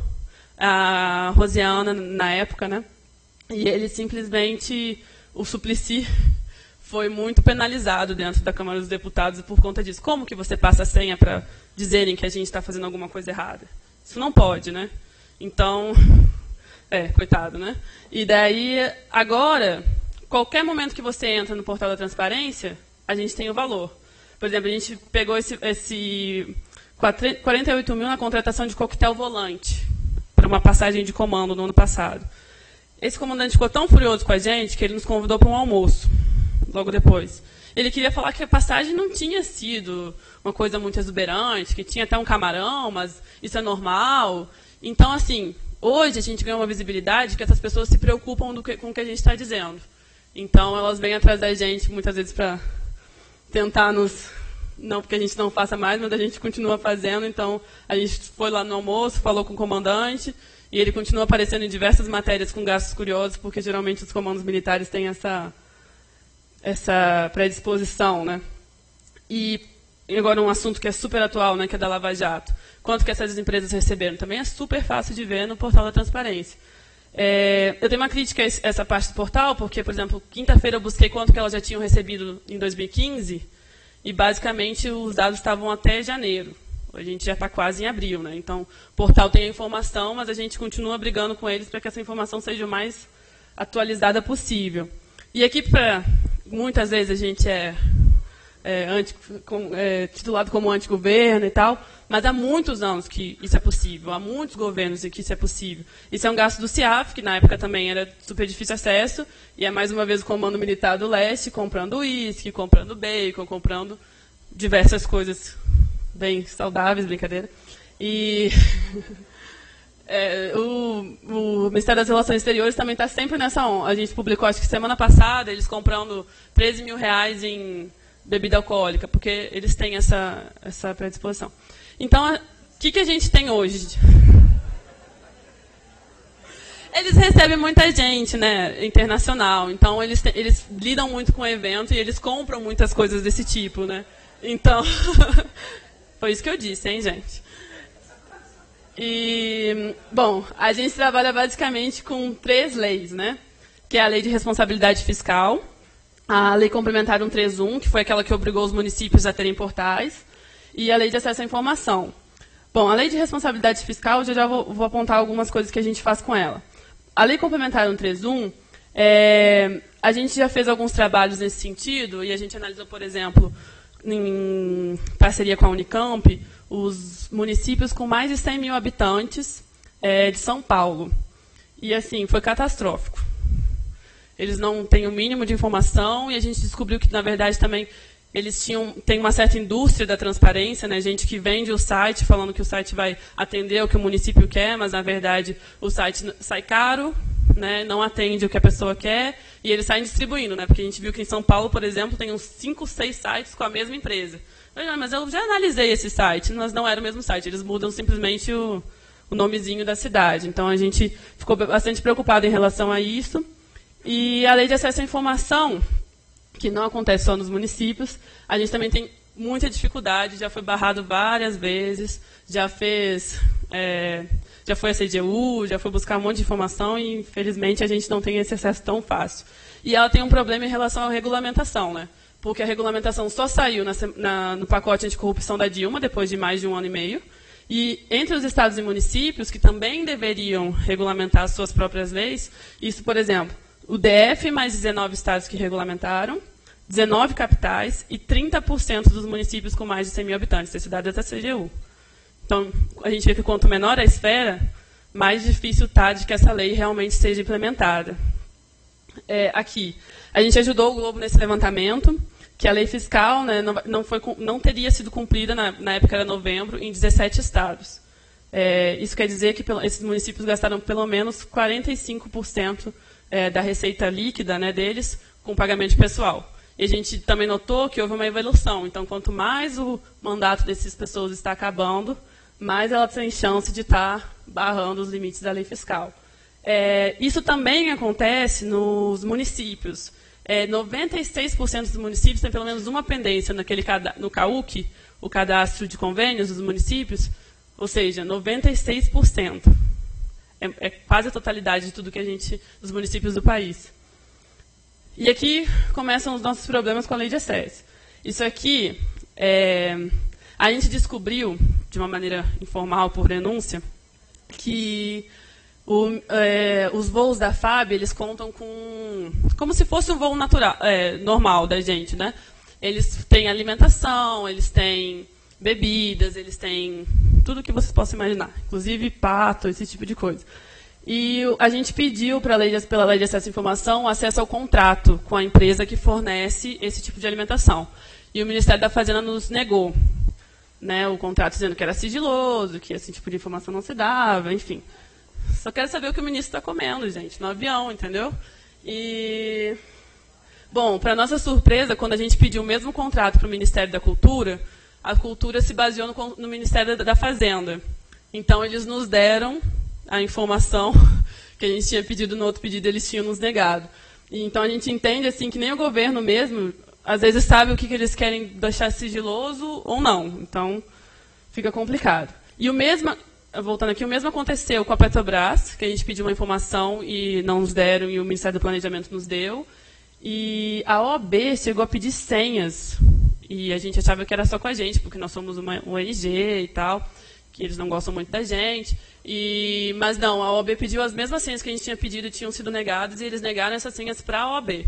a Rosiana, na época, né? E ele simplesmente, o Suplicy, foi muito penalizado dentro da Câmara dos Deputados por conta disso. Como que você passa a senha para dizerem que a gente está fazendo alguma coisa errada? Isso não pode, né? Então, coitado, né? E daí, agora, qualquer momento que você entra no portal da transparência, a gente tem o valor. Por exemplo, a gente pegou esse 48 mil na contratação de coquetel volante, para uma passagem de comando no ano passado. Esse comandante ficou tão furioso com a gente que ele nos convidou para um almoço, logo depois. Ele queria falar que a passagem não tinha sido uma coisa muito exuberante, que tinha até um camarão, mas isso é normal. Então, assim, hoje a gente ganha uma visibilidade que essas pessoas se preocupam com o que a gente está dizendo. Então, elas vêm atrás da gente, muitas vezes, para tentar nos... Não porque a gente não faça mais, mas a gente continua fazendo. Então, a gente foi lá no almoço, falou com o comandante, e ele continua aparecendo em diversas matérias com gastos curiosos, porque geralmente os comandos militares têm essa predisposição, né? E agora um assunto que é super atual, né, que é da Lava Jato. Quanto que essas empresas receberam? Também é super fácil de ver no portal da transparência. Eu tenho uma crítica a essa parte do portal, porque, por exemplo, quinta-feira eu busquei quanto que elas já tinham recebido em 2015, e basicamente os dados estavam até janeiro. A gente já está quase em abril, né? Então, o portal tem a informação, mas a gente continua brigando com eles para que essa informação seja o mais atualizada possível. E aqui, muitas vezes a gente é titulado como antigoverno e tal, mas há muitos anos que isso é possível, há muitos governos em que isso é possível. Isso é um gasto do CIAF, que na época também era super difícil acesso, e é mais uma vez o Comando Militar do Leste comprando uísque, comprando bacon, comprando diversas coisas bem saudáveis, brincadeira. E o Ministério das Relações Exteriores também está sempre nessa onda. A gente publicou, acho que semana passada, eles comprando 13 mil reais em bebida alcoólica, porque eles têm essa predisposição. Então, o que a gente tem hoje? Eles recebem muita gente, né, internacional. Então, eles lidam muito com o evento e eles compram muitas coisas desse tipo, né? Então, foi isso que eu disse, hein, gente? E, bom, a gente trabalha basicamente com 3 leis, né? Que é a Lei de Responsabilidade Fiscal, a Lei Complementar 131, que foi aquela que obrigou os municípios a terem portais, e a Lei de Acesso à Informação. Bom, a Lei de Responsabilidade Fiscal, eu já vou apontar algumas coisas que a gente faz com ela. A Lei Complementar 131, a gente já fez alguns trabalhos nesse sentido, e a gente analisou, por exemplo, em parceria com a Unicamp, os municípios com mais de 100 mil habitantes de São Paulo. E, assim, foi catastrófico. Eles não têm o mínimo de informação, e a gente descobriu que, na verdade, também eles têm uma certa indústria da transparência, né? Gente que vende o site, falando que o site vai atender o que o município quer, mas, na verdade, o site sai caro, né? Não atende o que a pessoa quer, e eles saem distribuindo, né? Porque a gente viu que em São Paulo, por exemplo, tem uns 5, 6 sites com a mesma empresa. Mas eu já analisei esse site, mas não era o mesmo site, eles mudam simplesmente o nomezinho da cidade. Então, a gente ficou bastante preocupado em relação a isso. E a Lei de Acesso à Informação, que não acontece só nos municípios, a gente também tem muita dificuldade, já foi barrado várias vezes, já foi a CGU, já foi buscar um monte de informação e, infelizmente, a gente não tem esse acesso tão fácil. E ela tem um problema em relação à regulamentação, né? Porque a regulamentação só saiu no pacote anticorrupção da Dilma, depois de mais de 1 ano e meio, e entre os estados e municípios, que também deveriam regulamentar as suas próprias leis, isso, por exemplo, o DF, mais 19 estados que regulamentaram, 19 capitais e 30% dos municípios com mais de 100 mil habitantes, esses dados da CGU. Então, a gente vê que quanto menor a esfera, mais difícil está de que essa lei realmente seja implementada. Aqui, a gente ajudou o Globo nesse levantamento, que a lei fiscal, né, não teria sido cumprida, na época era novembro, em 17 estados. Isso quer dizer que esses municípios gastaram pelo menos 45% da receita líquida, né, deles com pagamento pessoal. E a gente também notou que houve uma evolução. Então, quanto mais o mandato dessas pessoas está acabando, mais ela tem chance de estar barrando os limites da lei fiscal. Isso também acontece nos municípios. 96% dos municípios têm pelo menos uma pendência no CAUC, o Cadastro de Convênios dos Municípios, ou seja, 96%. É quase a totalidade de tudo que dos municípios do país. E aqui começam os nossos problemas com a lei de acesso. Isso aqui, a gente descobriu, de uma maneira informal, por denúncia, que os voos da FAB, eles contam como se fosse um voo natural, normal da gente, né? Eles têm alimentação, eles têm bebidas, eles têm tudo que vocês possam imaginar, inclusive pato, esse tipo de coisa. E a gente pediu pela lei de acesso à informação acesso ao contrato com a empresa que fornece esse tipo de alimentação. E o Ministério da Fazenda nos negou, né, o contrato dizendo que era sigiloso, que esse tipo de informação não se dava, enfim. Só quero saber o que o ministro está comendo, gente, no avião, entendeu? E, bom, para nossa surpresa, quando a gente pediu o mesmo contrato para o Ministério da Cultura, a Cultura se baseou no Ministério da Fazenda. Então, eles nos deram a informação que a gente tinha pedido no outro pedido, eles tinham nos negado. E, então, a gente entende assim que nem o governo mesmo, às vezes, sabe o que eles querem deixar sigiloso ou não. Então, fica complicado. E o mesmo, voltando aqui, o mesmo aconteceu com a Petrobras, que a gente pediu uma informação e não nos deram, e o Ministério do Planejamento nos deu. E a OAB chegou a pedir senhas. E a gente achava que era só com a gente, porque nós somos uma ONG e tal, que eles não gostam muito da gente. Mas não, a OAB pediu as mesmas senhas que a gente tinha pedido e tinham sido negadas, e eles negaram essas senhas para a OAB.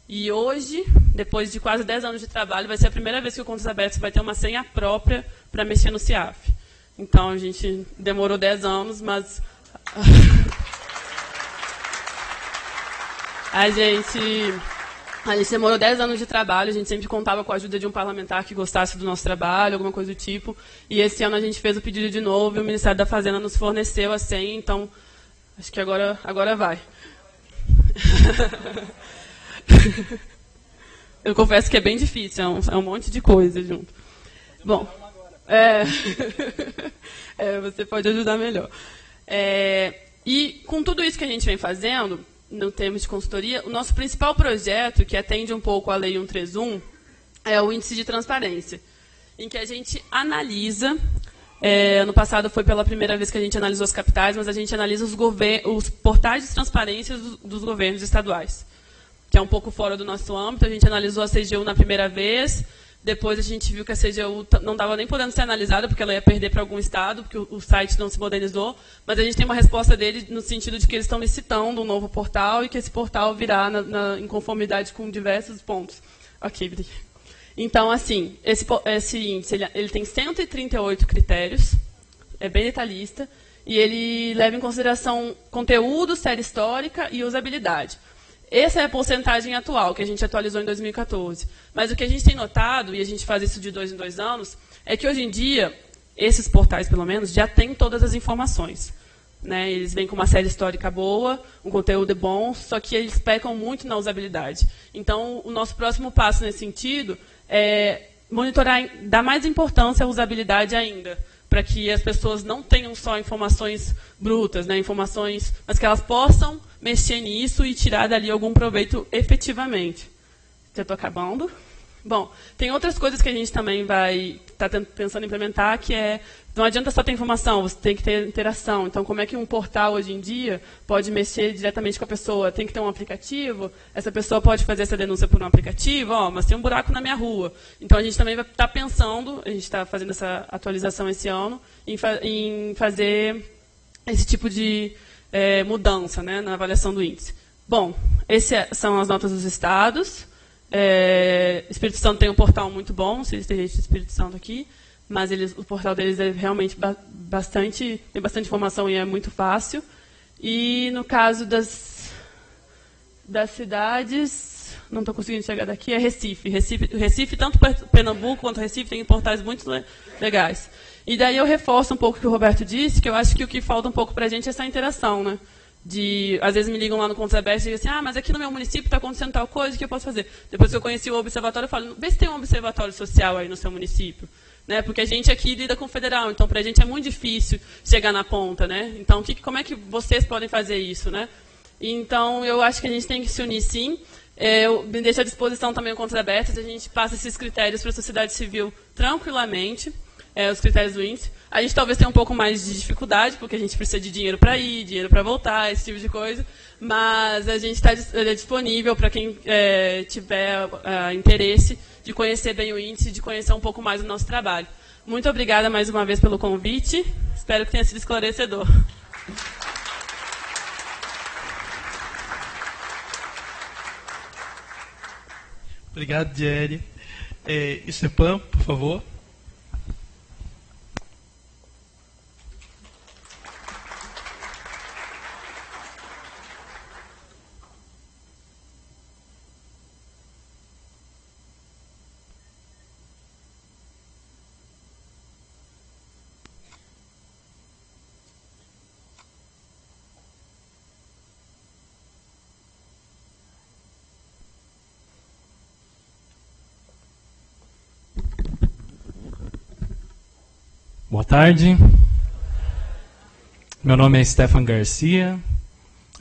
E hoje, depois de quase 10 anos de trabalho, vai ser a primeira vez que o Contas Abertas vai ter uma senha própria para mexer no CIAF. Então, a gente demorou 10 anos, mas a gente demorou 10 anos de trabalho, a gente sempre contava com a ajuda de um parlamentar que gostasse do nosso trabalho, alguma coisa do tipo. E esse ano a gente fez o pedido de novo e o Ministério da Fazenda nos forneceu a senha, então acho que agora vai. Eu confesso que é bem difícil, é um monte de coisa junto. Bom, você pode ajudar melhor. E com tudo isso que a gente vem fazendo, no termos de consultoria, o nosso principal projeto, que atende um pouco à Lei 131, é o Índice de Transparência, em que a gente analisa, ano passado foi pela primeira vez que a gente analisou as capitais, mas a gente analisa os portais de transparência dos governos estaduais, que é um pouco fora do nosso âmbito. A gente analisou a CGU na primeira vez, depois a gente viu que a CGU não estava nem podendo ser analisada, porque ela ia perder para algum estado, porque o site não se modernizou, mas a gente tem uma resposta dele no sentido de que eles estão licitando um novo portal e que esse portal virá em conformidade com diversos pontos. Ok, obrigada. Então, assim, esse índice ele tem 138 critérios, é bem detalhista, e ele leva em consideração conteúdo, série histórica e usabilidade. Essa é a porcentagem atual, que a gente atualizou em 2014. Mas o que a gente tem notado, e a gente faz isso de 2 em 2 anos, é que hoje em dia, esses portais, pelo menos, já têm todas as informações, né? Eles vêm com uma série histórica boa, um conteúdo bom, só que eles pecam muito na usabilidade. Então, o nosso próximo passo nesse sentido é monitorar, dar mais importância à usabilidade ainda, para que as pessoas não tenham só informações brutas, né, informações, mas que elas possam mexer nisso e tirar dali algum proveito efetivamente. Já estou acabando. Bom, tem outras coisas que a gente também vai estar pensando em implementar, que não adianta só ter informação, você tem que ter interação. Então, como é que um portal, hoje em dia, pode mexer diretamente com a pessoa? Tem que ter um aplicativo, essa pessoa pode fazer essa denúncia por um aplicativo, mas tem um buraco na minha rua. Então, a gente também vai estar pensando, a gente está fazendo essa atualização esse ano, em fazer esse tipo de mudança, né, na avaliação do índice. Bom, essas são as notas dos estados. Espírito Santo tem um portal muito bom, não sei se tem gente do Espírito Santo aqui, mas o portal deles é realmente tem bastante informação e é muito fácil. E no caso das cidades, não estou conseguindo chegar daqui, é Recife, tanto Pernambuco quanto Recife tem portais muito legais. E daí eu reforço um pouco o que o Roberto disse, que eu acho que o que falta um pouco para a gente é essa interação, né? Às vezes me ligam lá no Contas Abertas e dizem assim, mas aqui no meu município está acontecendo tal coisa, o que eu posso fazer? Depois que eu conheci o observatório, eu falo, vê se tem um observatório social aí no seu município. Né? Porque a gente aqui lida com o federal, então para a gente é muito difícil chegar na ponta. Né? Então, como é que vocês podem fazer isso? Né? Então, eu acho que a gente tem que se unir, sim. Eu me deixo à disposição também o Contas Abertas, a gente passa esses critérios para a sociedade civil tranquilamente, os critérios do índice. A gente talvez tenha um pouco mais de dificuldade, porque a gente precisa de dinheiro para ir, dinheiro para voltar, esse tipo de coisa, mas a gente está disponível para quem tiver interesse de conhecer bem o índice, de conhecer um pouco mais do nosso trabalho. Muito obrigada mais uma vez pelo convite, espero que tenha sido esclarecedor.
Obrigado, Dieri. Isepan, por favor.
Boa tarde. Meu nome é Stefan Garcia.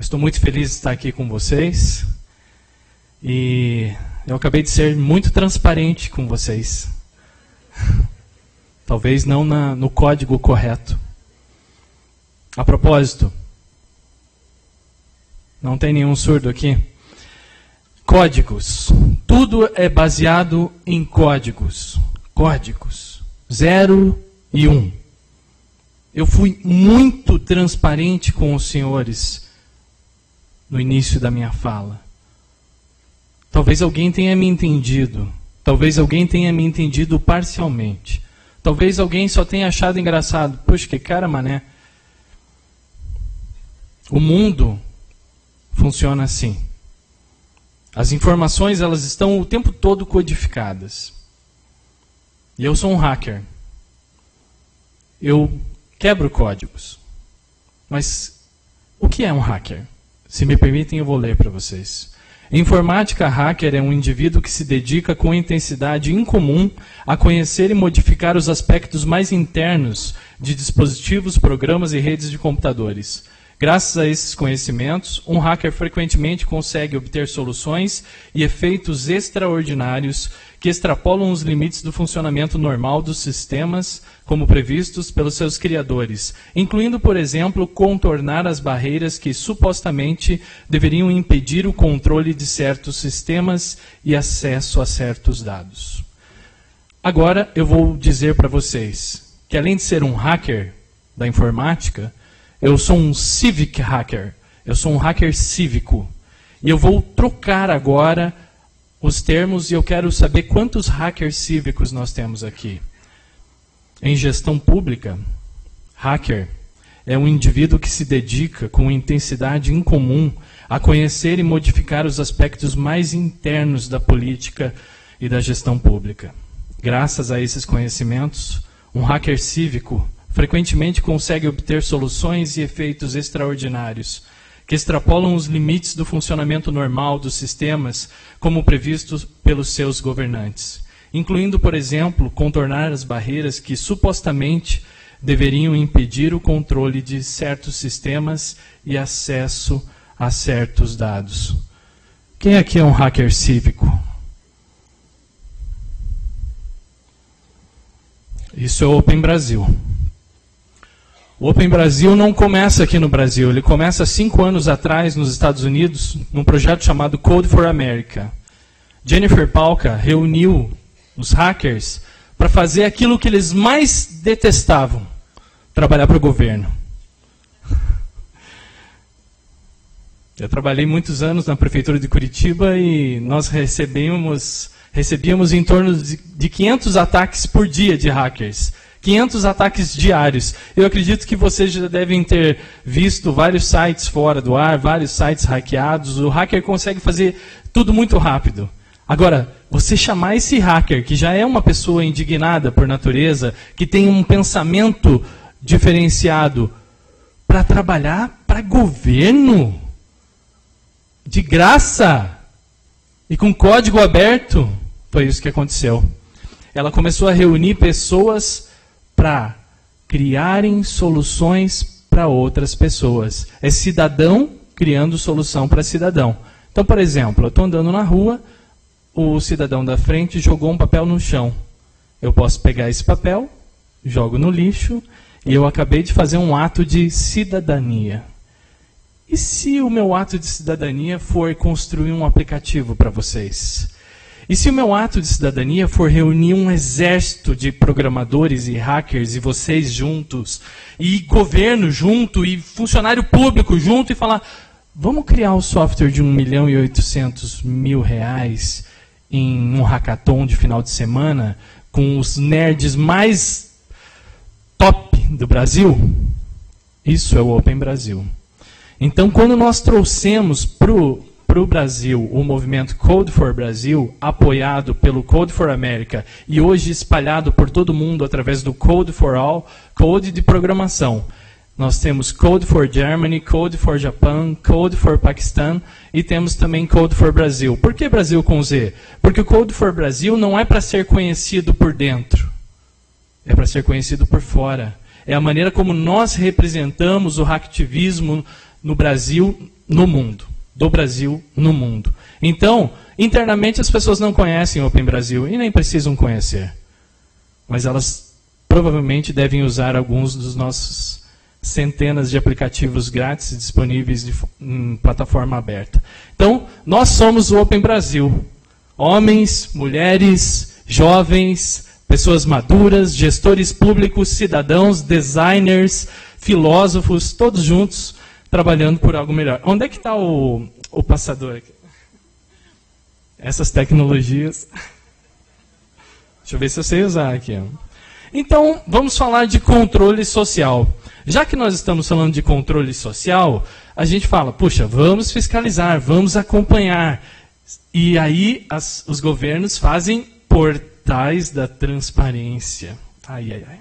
Estou muito feliz de estar aqui com vocês. E eu acabei de ser muito transparente com vocês. Talvez não no código correto. A propósito, não tem nenhum surdo aqui? Códigos. Tudo é baseado em códigos. Códigos. 0 e 1. Eu fui muito transparente com os senhores no início da minha fala. Talvez alguém tenha me entendido. Talvez alguém tenha me entendido parcialmente. Talvez alguém só tenha achado engraçado. Poxa, que cara, mané. O mundo funciona assim. As informações, elas estão o tempo todo codificadas. E eu sou um hacker. Eu quebro códigos. Mas o que é um hacker? Se me permitem, eu vou ler para vocês. Informática hacker é um indivíduo que se dedica com intensidade incomum a conhecer e modificar os aspectos mais internos de dispositivos, programas e redes de computadores. Graças a esses conhecimentos, um hacker frequentemente consegue obter soluções e efeitos extraordinários que extrapolam os limites do funcionamento normal dos sistemas, como previstos pelos seus criadores, incluindo, por exemplo, contornar as barreiras que supostamente deveriam impedir o controle de certos sistemas e acesso a certos dados. Agora eu vou dizer para vocês que, além de ser um hacker da informática, eu sou um civic hacker. Eu sou um hacker cívico. E eu vou trocar agora os termos e eu quero saber quantos hackers cívicos nós temos aqui. Em gestão pública, hacker é um indivíduo que se dedica com intensidade incomum a conhecer e modificar os aspectos mais internos da política e da gestão pública. Graças a esses conhecimentos, um hacker cívico frequentemente consegue obter soluções e efeitos extraordinários que extrapolam os limites do funcionamento normal dos sistemas, como previstos pelos seus governantes, incluindo, por exemplo, contornar as barreiras que supostamente deveriam impedir o controle de certos sistemas e acesso a certos dados. Quem aqui é um hacker cívico? Isso é o Open Brasil. O Open Brasil não começa aqui no Brasil, ele começa 5 anos atrás nos Estados Unidos, num projeto chamado Code for America. Jennifer Palka reuniu os hackers para fazer aquilo que eles mais detestavam, trabalhar para o governo. Eu trabalhei muitos anos na prefeitura de Curitiba e nós recebíamos em torno de 500 ataques por dia de hackers. 500 ataques diários. Eu acredito que vocês já devem ter visto vários sites fora do ar, vários sites hackeados. O hacker consegue fazer tudo muito rápido. Agora, você chamar esse hacker, que já é uma pessoa indignada por natureza, que tem um pensamento diferenciado, para trabalhar para governo, de graça, e com código aberto, foi isso que aconteceu. Ela começou a reunir pessoas para criarem soluções para outras pessoas. É cidadão criando solução para cidadão. Então, por exemplo, eu estou andando na rua, o cidadão da frente jogou um papel no chão. Eu posso pegar esse papel, jogo no lixo, e eu acabei de fazer um ato de cidadania. E se o meu ato de cidadania for construir um aplicativo para vocês? E se o meu ato de cidadania for reunir um exército de programadores e hackers, e vocês juntos, e governo junto, e funcionário público junto, e falar, vamos criar um software de R$1.800.000 em um hackathon de final de semana, com os nerds mais top do Brasil? Isso é o Open Brasil. Então, quando nós trouxemos para o Brasil o movimento Code for Brasil, apoiado pelo Code for America e hoje espalhado por todo mundo através do Code for All, Code de programação. Nós temos Code for Germany, Code for Japan, Code for Pakistan e temos também Code for Brasil. Por que Brasil com Z? Porque o Code for Brasil não é para ser conhecido por dentro. é para ser conhecido por fora. É a maneira como nós representamos o hacktivismo no Brasil, no mundo. Do Brasil no mundo. Então, internamente as pessoas não conhecem o Open Brasil e nem precisam conhecer. Mas elas provavelmente devem usar alguns dos nossos centenas de aplicativos grátis disponíveis em plataforma aberta. Então, nós somos o Open Brasil. Homens, mulheres, jovens, pessoas maduras, gestores públicos, cidadãos, designers, filósofos, todos juntos, trabalhando por algo melhor. Onde é que está o passador aqui? Essas tecnologias. Deixa eu ver se eu sei usar aqui. Então, vamos falar de controle social. Já que nós estamos falando de controle social, a gente fala, puxa, vamos fiscalizar, vamos acompanhar. E aí os governos fazem portais da transparência. Ai, ai, ai.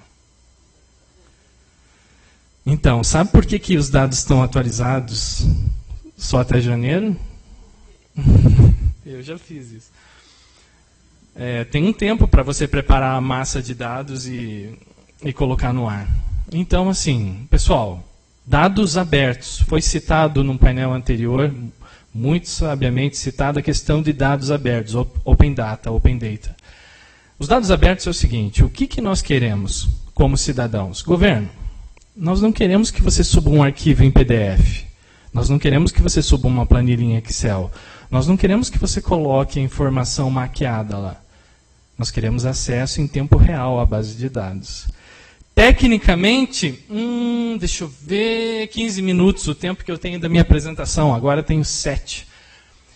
Então, sabe por que os dados estão atualizados só até janeiro? Eu já fiz isso. Tem um tempo para você preparar a massa de dados e colocar no ar. Então, assim, pessoal, dados abertos. Foi citado num painel anterior, muito sabiamente citada a questão de dados abertos, Open Data, Open Data. Os dados abertos é o seguinte, o que nós queremos como cidadãos? Governo, nós não queremos que você suba um arquivo em PDF. Nós não queremos que você suba uma planilha em Excel. Nós não queremos que você coloque a informação maquiada lá. Nós queremos acesso em tempo real à base de dados. Tecnicamente, deixa eu ver, 15 minutos, o tempo que eu tenho da minha apresentação. Agora tenho 7.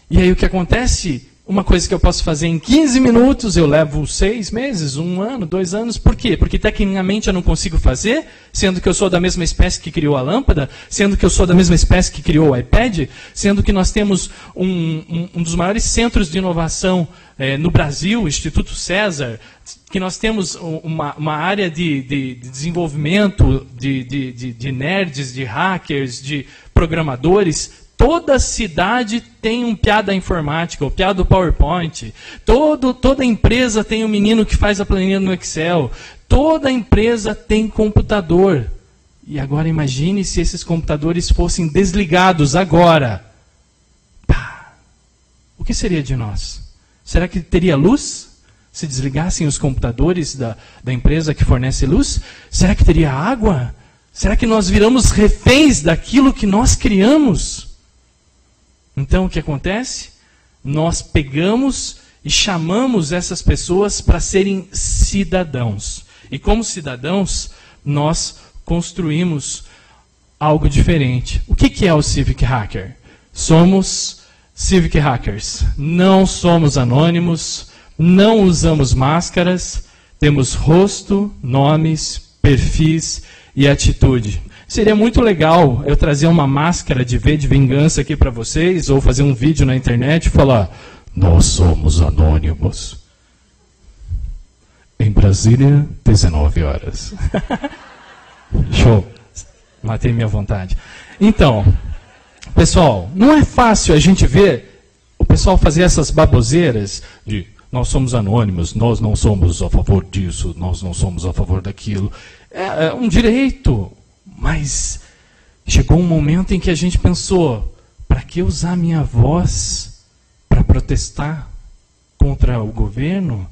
E aí o que acontece? Uma coisa que eu posso fazer em 15 minutos, eu levo 6 meses, 1 ano, 2 anos. Por quê? Porque tecnicamente eu não consigo fazer, sendo que eu sou da mesma espécie que criou a lâmpada, sendo que eu sou da mesma espécie que criou o iPad, sendo que nós temos um dos maiores centros de inovação no Brasil, o Instituto César, que nós temos uma área de desenvolvimento de nerds, de hackers, de programadores. Toda cidade tem um piá da informática, o piá do PowerPoint. Toda empresa tem um menino que faz a planilha no Excel. Toda empresa tem computador. E agora imagine se esses computadores fossem desligados agora. Pá! O que seria de nós? Será que teria luz? Se desligassem os computadores da empresa que fornece luz? Será que teria água? Será que nós viramos reféns daquilo que nós criamos? Então, o que acontece? Nós pegamos e chamamos essas pessoas para serem cidadãos. E como cidadãos, nós construímos algo diferente. O que é o Civic Hacker? Somos Civic Hackers. Não somos anônimos, não usamos máscaras, temos rosto, nomes, perfis e atitude. Seria muito legal eu trazer uma máscara de V de vingança aqui para vocês, ou fazer um vídeo na internet e falar, nós somos anônimos. Em Brasília, 19 horas. Show. Matei minha vontade. Então, pessoal, não é fácil a gente ver o pessoal fazer essas baboseiras de nós somos anônimos, nós não somos a favor disso, nós não somos a favor daquilo. É um direito. Mas chegou um momento em que a gente pensou, para que usar minha voz para protestar contra o governo,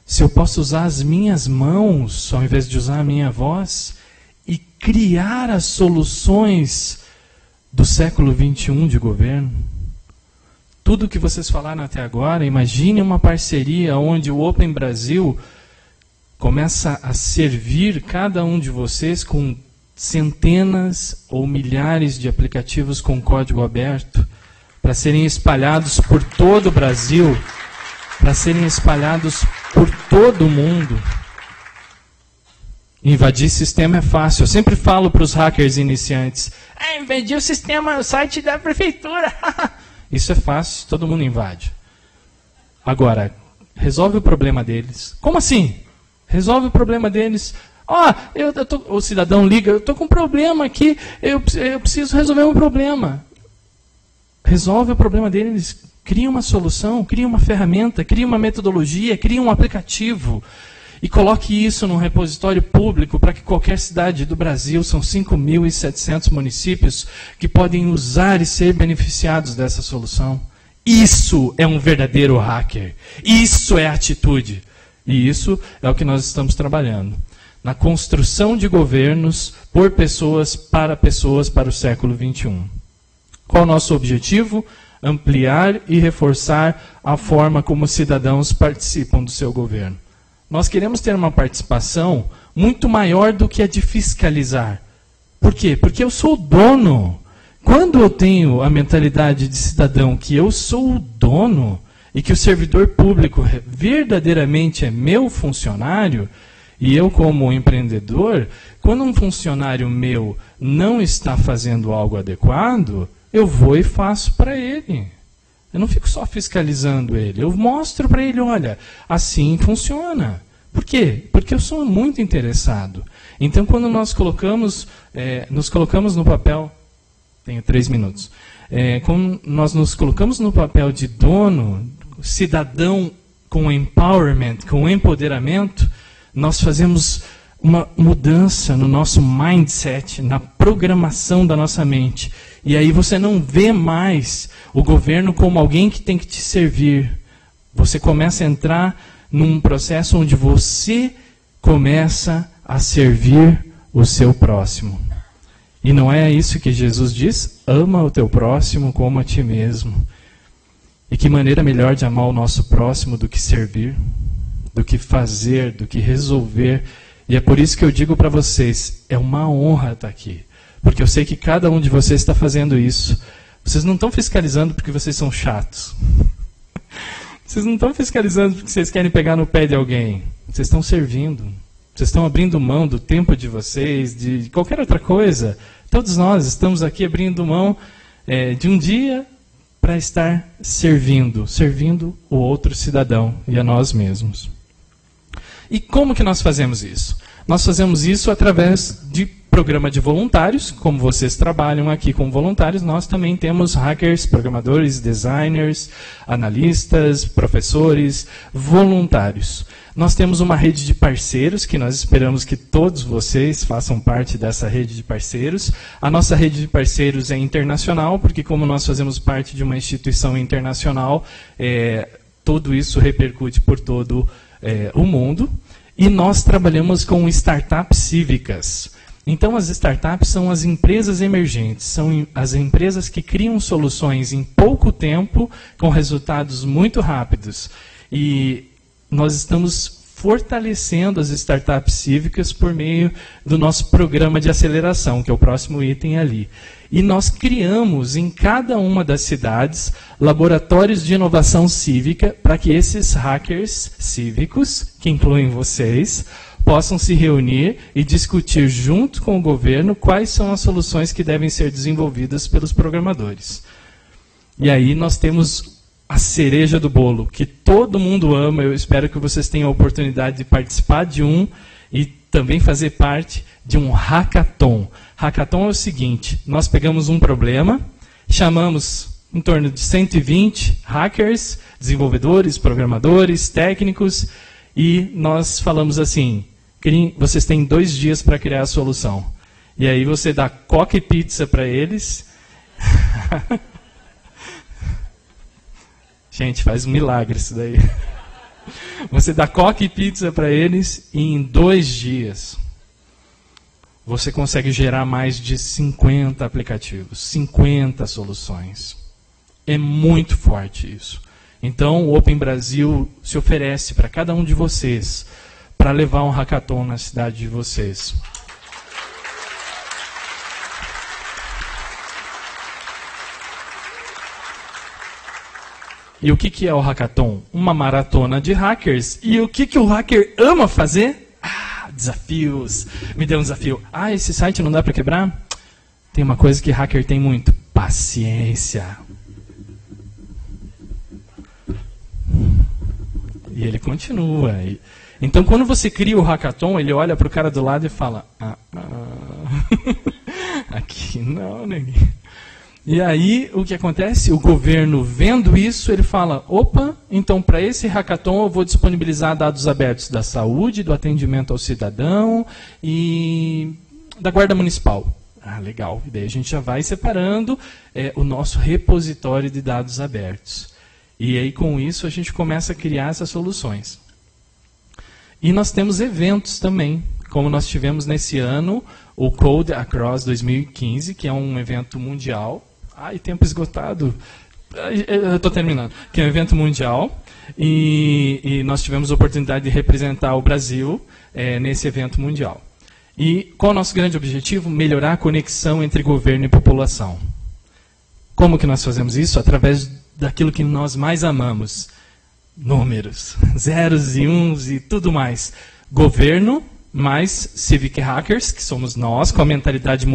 se eu posso usar as minhas mãos, ao invés de usar a minha voz, e criar as soluções do século XXI de governo? Tudo que vocês falaram até agora, imagine uma parceria onde o Open Brasil começa a servir cada um de vocês com centenas ou milhares de aplicativos com código aberto para serem espalhados por todo o Brasil, para serem espalhados por todo o mundo. Invadir sistema é fácil. Eu sempre falo para os hackers iniciantes, invadir o sistema, o site da prefeitura. Isso é fácil, todo mundo invade. Agora, resolve o problema deles. Como assim? Resolve o problema deles. O cidadão liga, eu estou com um problema aqui, eu preciso resolver um problema. Resolve o problema deles, cria uma solução, cria uma ferramenta, cria uma metodologia, cria um aplicativo. e coloque isso num repositório público para que qualquer cidade do Brasil, são 5.700 municípios, que podem usar e ser beneficiados dessa solução. Isso é um verdadeiro hacker. Isso é atitude. E isso é o que nós estamos trabalhando. Na construção de governos por pessoas para o século XXI. Qual o nosso objetivo? Ampliar e reforçar a forma como os cidadãos participam do seu governo. Nós queremos ter uma participação muito maior do que a de fiscalizar. Por quê? Porque eu sou o dono. Quando eu tenho a mentalidade de cidadão que eu sou o dono e que o servidor público verdadeiramente é meu funcionário, e eu como empreendedor, quando um funcionário meu não está fazendo algo adequado, eu vou e faço para ele. Eu não fico só fiscalizando ele, eu mostro para ele, olha, assim funciona. Por quê? Porque eu sou muito interessado. Então, quando nós nos colocamos no papel, tenho 3 minutos, quando nós nos colocamos no papel de dono, cidadão com empowerment, com empoderamento, nós fazemos uma mudança no nosso mindset, na programação da nossa mente. E aí você não vê mais o governo como alguém que tem que te servir. Você começa a entrar num processo onde você começa a servir o seu próximo. E não é isso que Jesus diz? Ama o teu próximo como a ti mesmo. E que maneira melhor de amar o nosso próximo do que servir, do que fazer, do que resolver. E é por isso que eu digo para vocês, é uma honra estar aqui. Porque eu sei que cada um de vocês está fazendo isso. Vocês não estão fiscalizando porque vocês são chatos. Vocês não estão fiscalizando porque vocês querem pegar no pé de alguém. Vocês estão servindo. Vocês estão abrindo mão do tempo de vocês, de qualquer outra coisa. Todos nós estamos aqui abrindo mão de um dia para estar servindo o outro cidadão e a nós mesmos. E como que nós fazemos isso? Nós fazemos isso através de programa de voluntários. Como vocês trabalham aqui com voluntários, nós também temos hackers, programadores, designers, analistas, professores, voluntários. Nós temos uma rede de parceiros, que nós esperamos que todos vocês façam parte dessa rede de parceiros. A nossa rede de parceiros é internacional, porque como nós fazemos parte de uma instituição internacional, tudo isso repercute por todo o mundo. E nós trabalhamos com startups cívicas. Então, as startups são as empresas emergentes, são as empresas que criam soluções em pouco tempo, com resultados muito rápidos. E nós estamos fortalecendo as startups cívicas por meio do nosso programa de aceleração, que é o próximo item ali. E nós criamos em cada uma das cidades laboratórios de inovação cívica para que esses hackers cívicos, que incluem vocês, possam se reunir e discutir junto com o governo quais são as soluções que devem ser desenvolvidas pelos programadores. E aí nós temos a cereja do bolo, que todo mundo ama. Eu espero que vocês tenham a oportunidade de participar de um e também fazer parte de um hackathon. Hackathon é o seguinte, nós pegamos um problema, chamamos em torno de 120 hackers, desenvolvedores, programadores, técnicos, e nós falamos assim, vocês têm 2 dias para criar a solução. E aí você dá coca e pizza para eles. Gente, faz um milagre isso daí. Você dá coca e pizza para eles e em 2 dias você consegue gerar mais de 50 aplicativos, 50 soluções. É muito forte isso. Então, o Open Brasil se oferece para cada um de vocês para levar um hackathon na cidade de vocês. E o que é o hackathon? Uma maratona de hackers. E o que o hacker ama fazer? Desafios. Me dê um desafio. Esse site não dá para quebrar? Tem uma coisa que hacker tem muito. Paciência. E ele continua. Então, quando você cria o hackathon, ele olha para o cara do lado e fala, aqui não, neguinho. E aí, o que acontece? O governo, vendo isso, ele fala, opa, então para esse hackathon eu vou disponibilizar dados abertos da saúde, do atendimento ao cidadão e da Guarda Municipal. Ah, legal. E daí a gente já vai separando o nosso repositório de dados abertos. E aí, com isso, a gente começa a criar essas soluções. E nós temos eventos também, como nós tivemos nesse ano, o Code Across 2015, que é um evento mundial. Ai, tempo esgotado. Eu estou terminando. Que é um evento mundial. E nós tivemos a oportunidade de representar o Brasil nesse evento mundial. E qual é o nosso grande objetivo? Melhorar a conexão entre governo e população. Como que nós fazemos isso? Através daquilo que nós mais amamos. Números. Zeros e uns e tudo mais. Governo mais civic hackers, que somos nós, com a mentalidade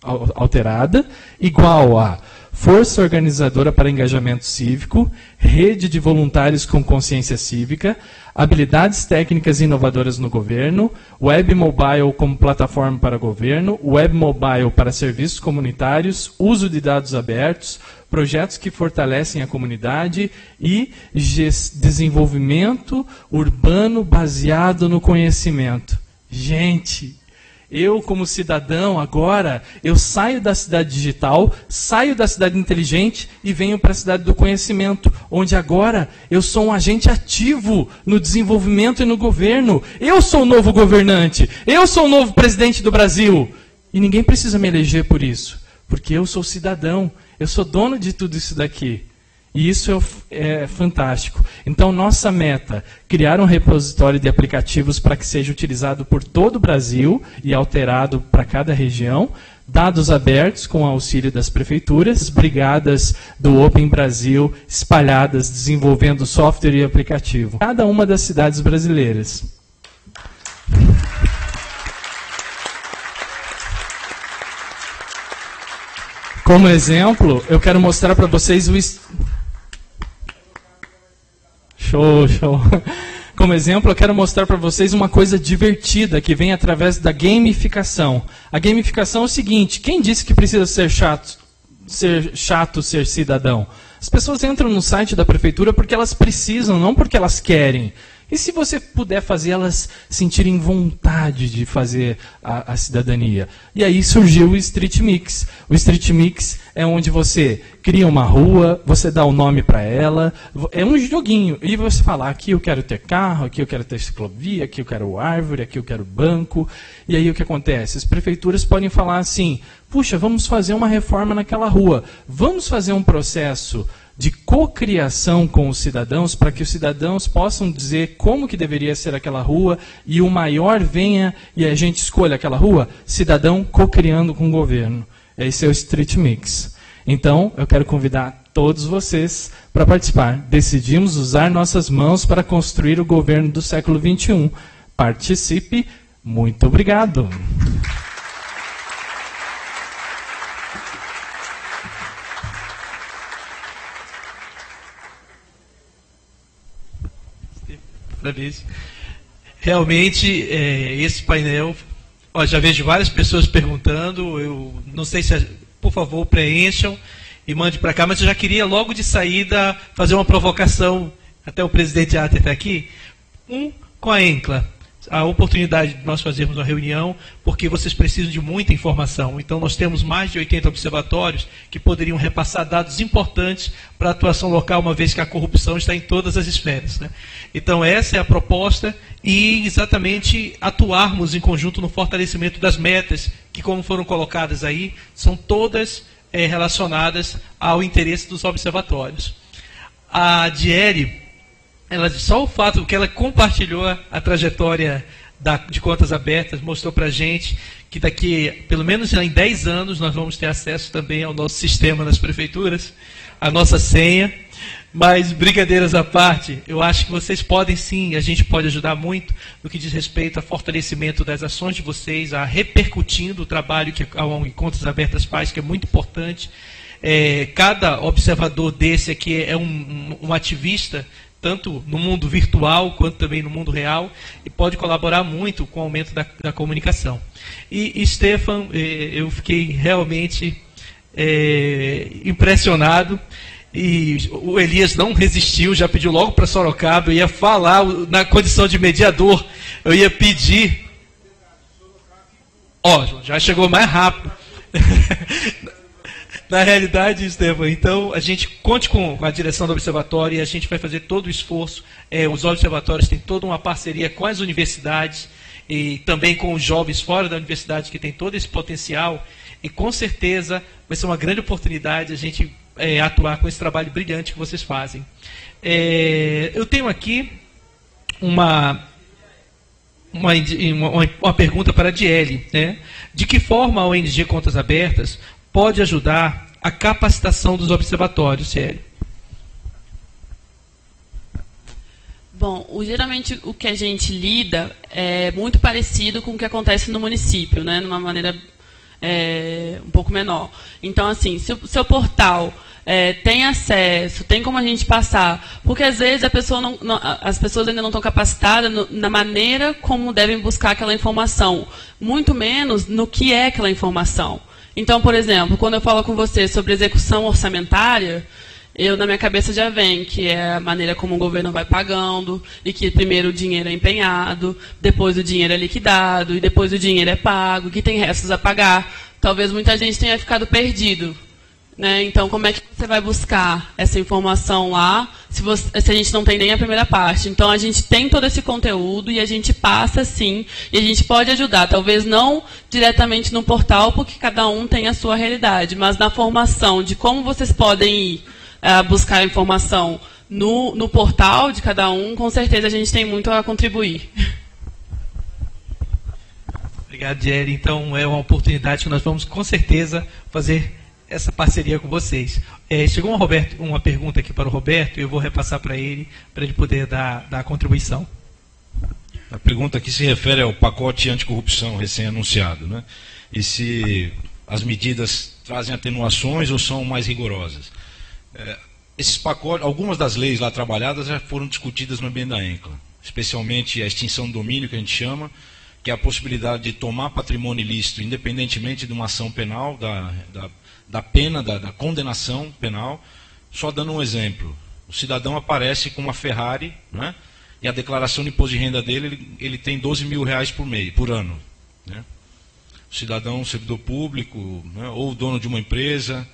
alterada, igual a força organizadora para engajamento cívico, rede de voluntários com consciência cívica, habilidades técnicas inovadoras no governo, web mobile como plataforma para governo, web mobile para serviços comunitários, uso de dados abertos, projetos que fortalecem a comunidade e desenvolvimento urbano baseado no conhecimento. Gente, eu como cidadão agora, eu saio da cidade digital, saio da cidade inteligente e venho para a cidade do conhecimento, onde agora eu sou um agente ativo no desenvolvimento e no governo. Eu sou o novo governante, eu sou o novo presidente do Brasil. E ninguém precisa me eleger por isso, porque eu sou cidadão. Eu sou dono de tudo isso daqui. E isso é fantástico. Então, nossa meta, criar um repositório de aplicativos para que seja utilizado por todo o Brasil e alterado para cada região, dados abertos com auxílio das prefeituras, brigadas do Open Brasil espalhadas, desenvolvendo software e aplicativo. Cada uma das cidades brasileiras. Como exemplo, eu quero mostrar para vocês o... Show. Como exemplo, eu quero mostrar para vocês uma coisa divertida que vem através da gamificação. A gamificação é o seguinte, quem disse que precisa ser chato ser cidadão? As pessoas entram no site da prefeitura porque elas precisam, não porque elas querem. E se você puder fazer elas sentirem vontade de fazer a cidadania? E aí surgiu o Street Mix. O Street Mix é onde você cria uma rua, você dá o nome para ela, é um joguinho. E você fala, aqui eu quero ter carro, aqui eu quero ter ciclovia, aqui eu quero árvore, aqui eu quero banco. E aí o que acontece? As prefeituras podem falar assim, puxa, vamos fazer uma reforma naquela rua, vamos fazer um processo de cocriação com os cidadãos, para que os cidadãos possam dizer como que deveria ser aquela rua, e o maior venha e a gente escolha aquela rua, cidadão cocriando com o governo. Esse é o Street Mix. Então, eu quero convidar todos vocês para participar. Decidimos usar nossas mãos para construir o governo do século XXI. Participe. Muito obrigado.
Realmente, esse painel, já vejo várias pessoas perguntando, eu não sei se, por favor, preencham e mande para cá, mas eu já queria logo de saída fazer uma provocação, até o presidente Ater está aqui, com a ENCLA. A oportunidade de nós fazermos uma reunião, porque vocês precisam de muita informação. Então, nós temos mais de 80 observatórios que poderiam repassar dados importantes para a atuação local, uma vez que a corrupção está em todas as esferas, né? Então, essa é a proposta, e exatamente atuarmos em conjunto no fortalecimento das metas, que, como foram colocadas aí, são todas relacionadas ao interesse dos observatórios. A Dieri, só o fato que ela compartilhou a trajetória de contas abertas mostrou para a gente que daqui, pelo menos em 10 anos, nós vamos ter acesso também ao nosso sistema nas prefeituras, a nossa senha. Mas, brincadeiras à parte, eu acho que vocês podem sim, a gente pode ajudar muito no que diz respeito ao fortalecimento das ações de vocês, a repercutindo o trabalho que a Contas Abertas faz, que é muito importante. Cada observador desse aqui é um ativista, tanto no mundo virtual quanto também no mundo real, e pode colaborar muito com o aumento da comunicação. E Stefan, eu fiquei realmente impressionado. E o Elias não resistiu, já pediu logo para Sorocaba. Eu ia falar na condição de mediador, eu ia pedir. Já chegou mais rápido. Na realidade, Estevam, então a gente conte com a direção do observatório e a gente vai fazer todo o esforço. Os observatórios têm toda uma parceria com as universidades e também com os jovens fora da universidade que tem todo esse potencial. E com certeza vai ser uma grande oportunidade a gente atuar com esse trabalho brilhante que vocês fazem. Eu tenho aqui uma pergunta para a Diele, né? De que forma a ONG Contas Abertas pode ajudar a capacitação dos observatórios, Diele?
Bom, geralmente o que a gente lida é muito parecido com o que acontece no município, né? Numa maneira um pouco menor. Então, assim, se o seu portal tem acesso, tem como a gente passar, porque às vezes as pessoas ainda não estão capacitadas na maneira como devem buscar aquela informação, muito menos no que é aquela informação. Então, por exemplo, quando eu falo com você sobre execução orçamentária, na minha cabeça já vem que é a maneira como o governo vai pagando, e que primeiro o dinheiro é empenhado, depois o dinheiro é liquidado, e depois o dinheiro é pago, que tem restos a pagar. Talvez muita gente tenha ficado perdido, né? Então, como é que você vai buscar essa informação lá, se a gente não tem nem a primeira parte? Então, a gente tem todo esse conteúdo e a gente passa, sim, e a gente pode ajudar. Talvez não diretamente no portal, porque cada um tem a sua realidade, mas na formação de como vocês podem ir buscar a informação no portal de cada um, com certeza a gente tem muito a contribuir.
Obrigado, Diele. Então, é uma oportunidade que nós vamos, com certeza, fazer essa parceria com vocês. Chegou uma pergunta aqui para o Roberto, e eu vou repassar para ele poder dar a contribuição.
A pergunta aqui se refere ao pacote anticorrupção recém-anunciado, né? E se as medidas trazem atenuações ou são mais rigorosas. Esses pacotes, algumas das leis lá trabalhadas já foram discutidas no ambiente da ENCLA, especialmente a extinção do domínio, que a gente chama, que é a possibilidade de tomar patrimônio ilícito, independentemente de uma ação penal, da pena, da condenação penal. Só dando um exemplo, o cidadão aparece com uma Ferrari, né, e a declaração de imposto de renda dele, ele tem 12 mil reais por ano. Né? O cidadão, servidor público, né, ou dono de uma empresa,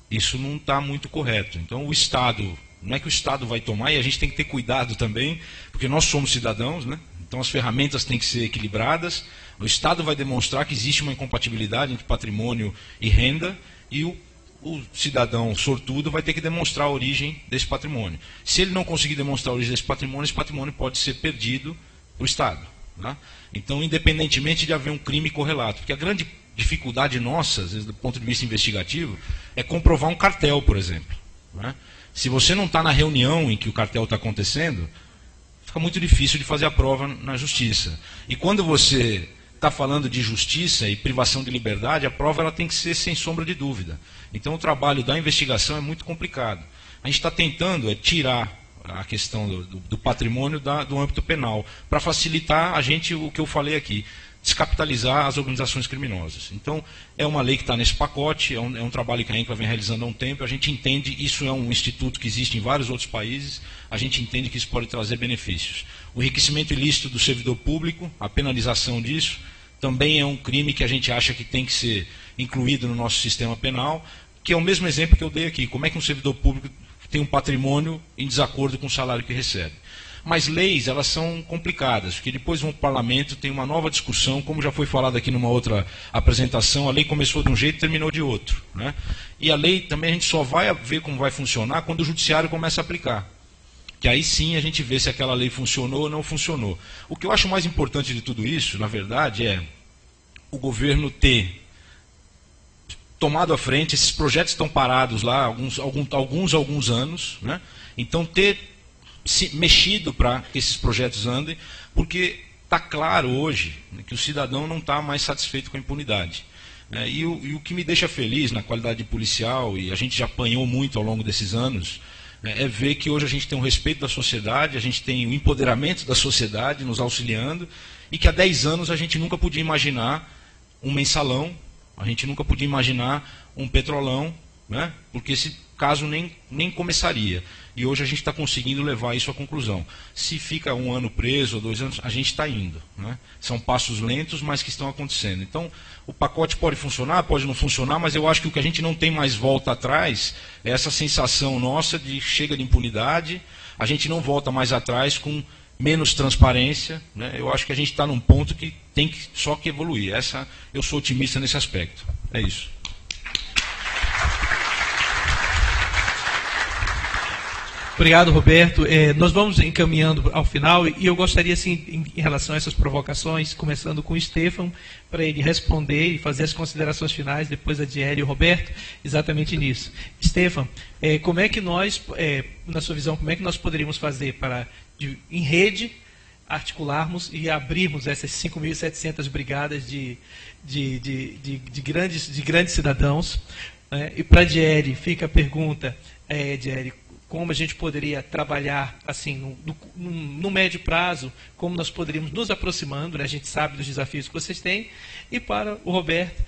isso não está muito correto. Então o Estado, não é que o Estado vai tomar, e a gente tem que ter cuidado também, porque nós somos cidadãos, né? Então as ferramentas têm que ser equilibradas, o Estado vai demonstrar que existe uma incompatibilidade entre patrimônio e renda, e o cidadão sortudo vai ter que demonstrar a origem desse patrimônio. Se ele não conseguir demonstrar a origem desse patrimônio, esse patrimônio pode ser perdido para o Estado. Tá? Então, independentemente de haver um crime correlato, porque a grande dificuldade nossa, às vezes, do ponto de vista investigativo, é comprovar um cartel, por exemplo. Né? Se você não está na reunião em que o cartel está acontecendo, fica muito difícil de fazer a prova na justiça. E quando você está falando de justiça e privação de liberdade, a prova ela tem que ser sem sombra de dúvida. Então o trabalho da investigação é muito complicado. A gente está tentando tirar a questão do patrimônio do âmbito penal, para facilitar a gente, o que eu falei aqui, descapitalizar as organizações criminosas. Então, é uma lei que está nesse pacote, é um trabalho que a ENCLA vem realizando há um tempo, a gente entende, isso é um instituto que existe em vários outros países, a gente entende que isso pode trazer benefícios. O enriquecimento ilícito do servidor público, a penalização disso, também é um crime que a gente acha que tem que ser incluído no nosso sistema penal, que é o mesmo exemplo que eu dei aqui, como é que um servidor público tem um patrimônio em desacordo com o salário que recebe. Mas leis, elas são complicadas, porque depois vão para o parlamento, tem uma nova discussão, como já foi falado aqui numa outra apresentação, a lei começou de um jeito e terminou de outro. Né? E a lei também a gente só vai ver como vai funcionar quando o judiciário começa a aplicar. Que aí sim a gente vê se aquela lei funcionou ou não funcionou. O que eu acho mais importante de tudo isso, na verdade, é o governo ter tomado à frente, esses projetos estão parados lá há alguns anos, né? Então ter mexido para que esses projetos andem, porque está claro hoje, né, que o cidadão não está mais satisfeito com a impunidade. E o que me deixa feliz na qualidade de policial, e a gente já apanhou muito ao longo desses anos, é ver que hoje a gente tem o respeito da sociedade, a gente tem o empoderamento da sociedade nos auxiliando, e que há 10 anos a gente nunca podia imaginar um mensalão A gente nunca podia imaginar um petrolão, né? Porque esse caso nem começaria. E hoje a gente está conseguindo levar isso à conclusão. Se fica 1 ano preso ou 2 anos, a gente está indo, né? São passos lentos, mas que estão acontecendo. Então, o pacote pode funcionar, pode não funcionar, mas eu acho que o que a gente não tem mais volta atrás é essa sensação nossa de chega de impunidade, a gente não volta mais atrás com menos transparência, né? Eu acho que a gente está num ponto que tem só que evoluir. Eu sou otimista nesse aspecto. É isso.
Obrigado, Roberto. Nós vamos encaminhando ao final e eu gostaria, assim, em relação a essas provocações, começando com o Stefan, para ele responder e fazer as considerações finais, depois a Diele e o Roberto, exatamente nisso. Stefan, como é que nós, na sua visão, como é que nós poderíamos fazer para, em rede, articularmos e abrirmos essas 5.700 brigadas de grandes cidadãos? E para a Diele, fica a pergunta, Diele, como a gente poderia trabalhar assim no médio prazo, como nós poderíamos nos aproximando, né? A gente sabe dos desafios que vocês têm, e para o Roberto,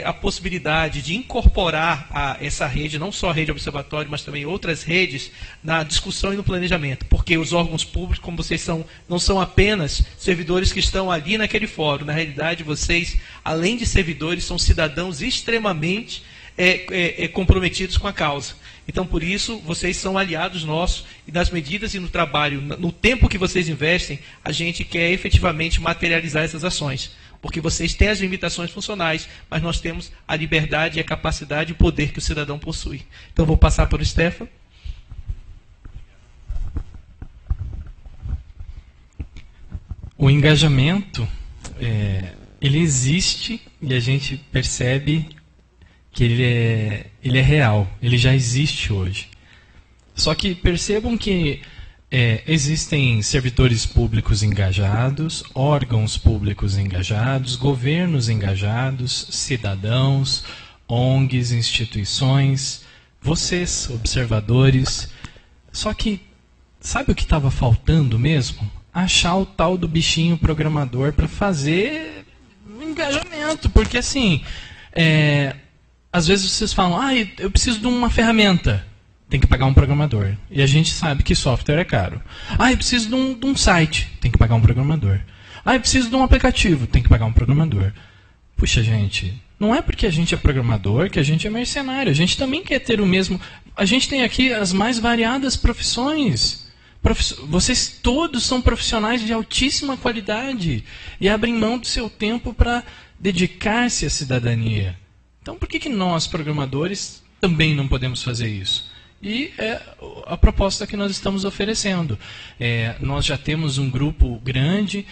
a possibilidade de incorporar essa rede, não só a rede observatório, mas também outras redes, na discussão e no planejamento, porque os órgãos públicos, como vocês não são apenas servidores que estão ali naquele fórum, na realidade vocês, além de servidores, são cidadãos extremamente comprometidos com a causa. Então, por isso, vocês são aliados nossos e nas medidas e no trabalho, no tempo que vocês investem, a gente quer efetivamente materializar essas ações. Porque vocês têm as limitações funcionais, mas nós temos a liberdade, a capacidade e o poder que o cidadão possui. Então, vou passar para o Stefan.
O engajamento, ele existe e a gente percebe que ele é real, ele já existe hoje. Só que percebam que existem servidores públicos engajados, órgãos públicos engajados, governos engajados, cidadãos, ONGs, instituições, vocês, observadores. Só que, sabe o que estava faltando mesmo? Achar o tal do bichinho programador para fazer engajamento, porque assim... às vezes vocês falam, eu preciso de uma ferramenta, tem que pagar um programador. E a gente sabe que software é caro. Eu preciso de um site, tem que pagar um programador. Eu preciso de um aplicativo, tem que pagar um programador. Puxa, gente, não é porque a gente é programador que a gente é mercenário. A gente também quer ter o mesmo... A gente tem aqui as mais variadas profissões. Vocês todos são profissionais de altíssima qualidade e abrem mão do seu tempo para dedicar-se à cidadania. Então, por que nós, programadores, também não podemos fazer isso? E é a proposta que nós estamos oferecendo. Nós já temos um grupo grande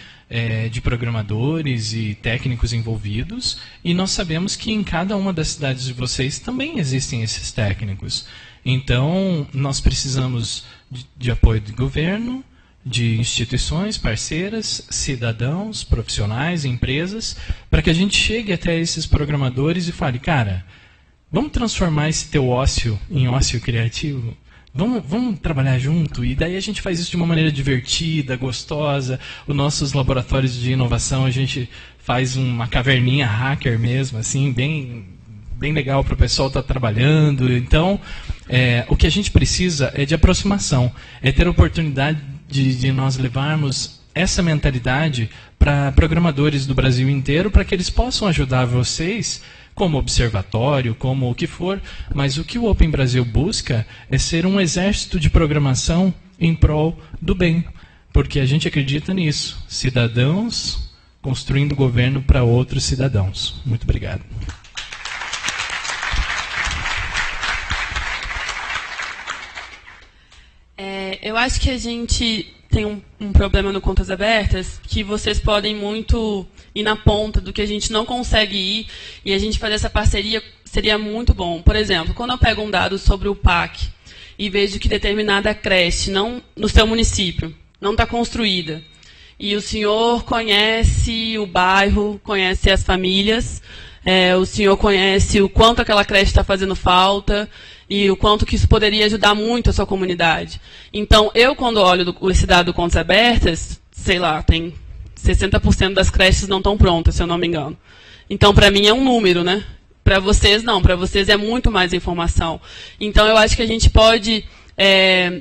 de programadores e técnicos envolvidos, e nós sabemos que em cada uma das cidades de vocês também existem esses técnicos. Então, nós precisamos de apoio do governo, de instituições parceiras, cidadãos, profissionais, empresas, para que a gente chegue até esses programadores e fale, cara, vamos transformar esse teu ócio em ócio criativo? Vamos trabalhar junto? E daí a gente faz isso de uma maneira divertida, gostosa. Os nossos laboratórios de inovação, a gente faz uma caverninha hacker mesmo, assim, bem legal para o pessoal estar trabalhando. Então, o que a gente precisa é de aproximação, é ter a oportunidade de nós levarmos essa mentalidade para programadores do Brasil inteiro, para que eles possam ajudar vocês, como observatório, como o que for, mas o que o Open Brasil busca é ser um exército de programação em prol do bem, porque a gente acredita nisso, cidadãos construindo governo para outros cidadãos. Muito obrigado.
Eu acho que a gente tem um problema no Contas Abertas, que vocês podem muito ir na ponta do que a gente não consegue ir, e a gente fazer essa parceria seria muito bom. Por exemplo, quando eu pego um dado sobre o PAC e vejo que determinada creche no seu município não está construída, e o senhor conhece o bairro, conhece as famílias, o senhor conhece o quanto aquela creche está fazendo falta, e o quanto que isso poderia ajudar muito a sua comunidade. Então, quando olho esse dado do Contas Abertas, sei lá, tem 60% das creches não estão prontas, se eu não me engano. Então, para mim, é um número, né? Para vocês, não. Para vocês é muito mais informação. Então, eu acho que a gente pode,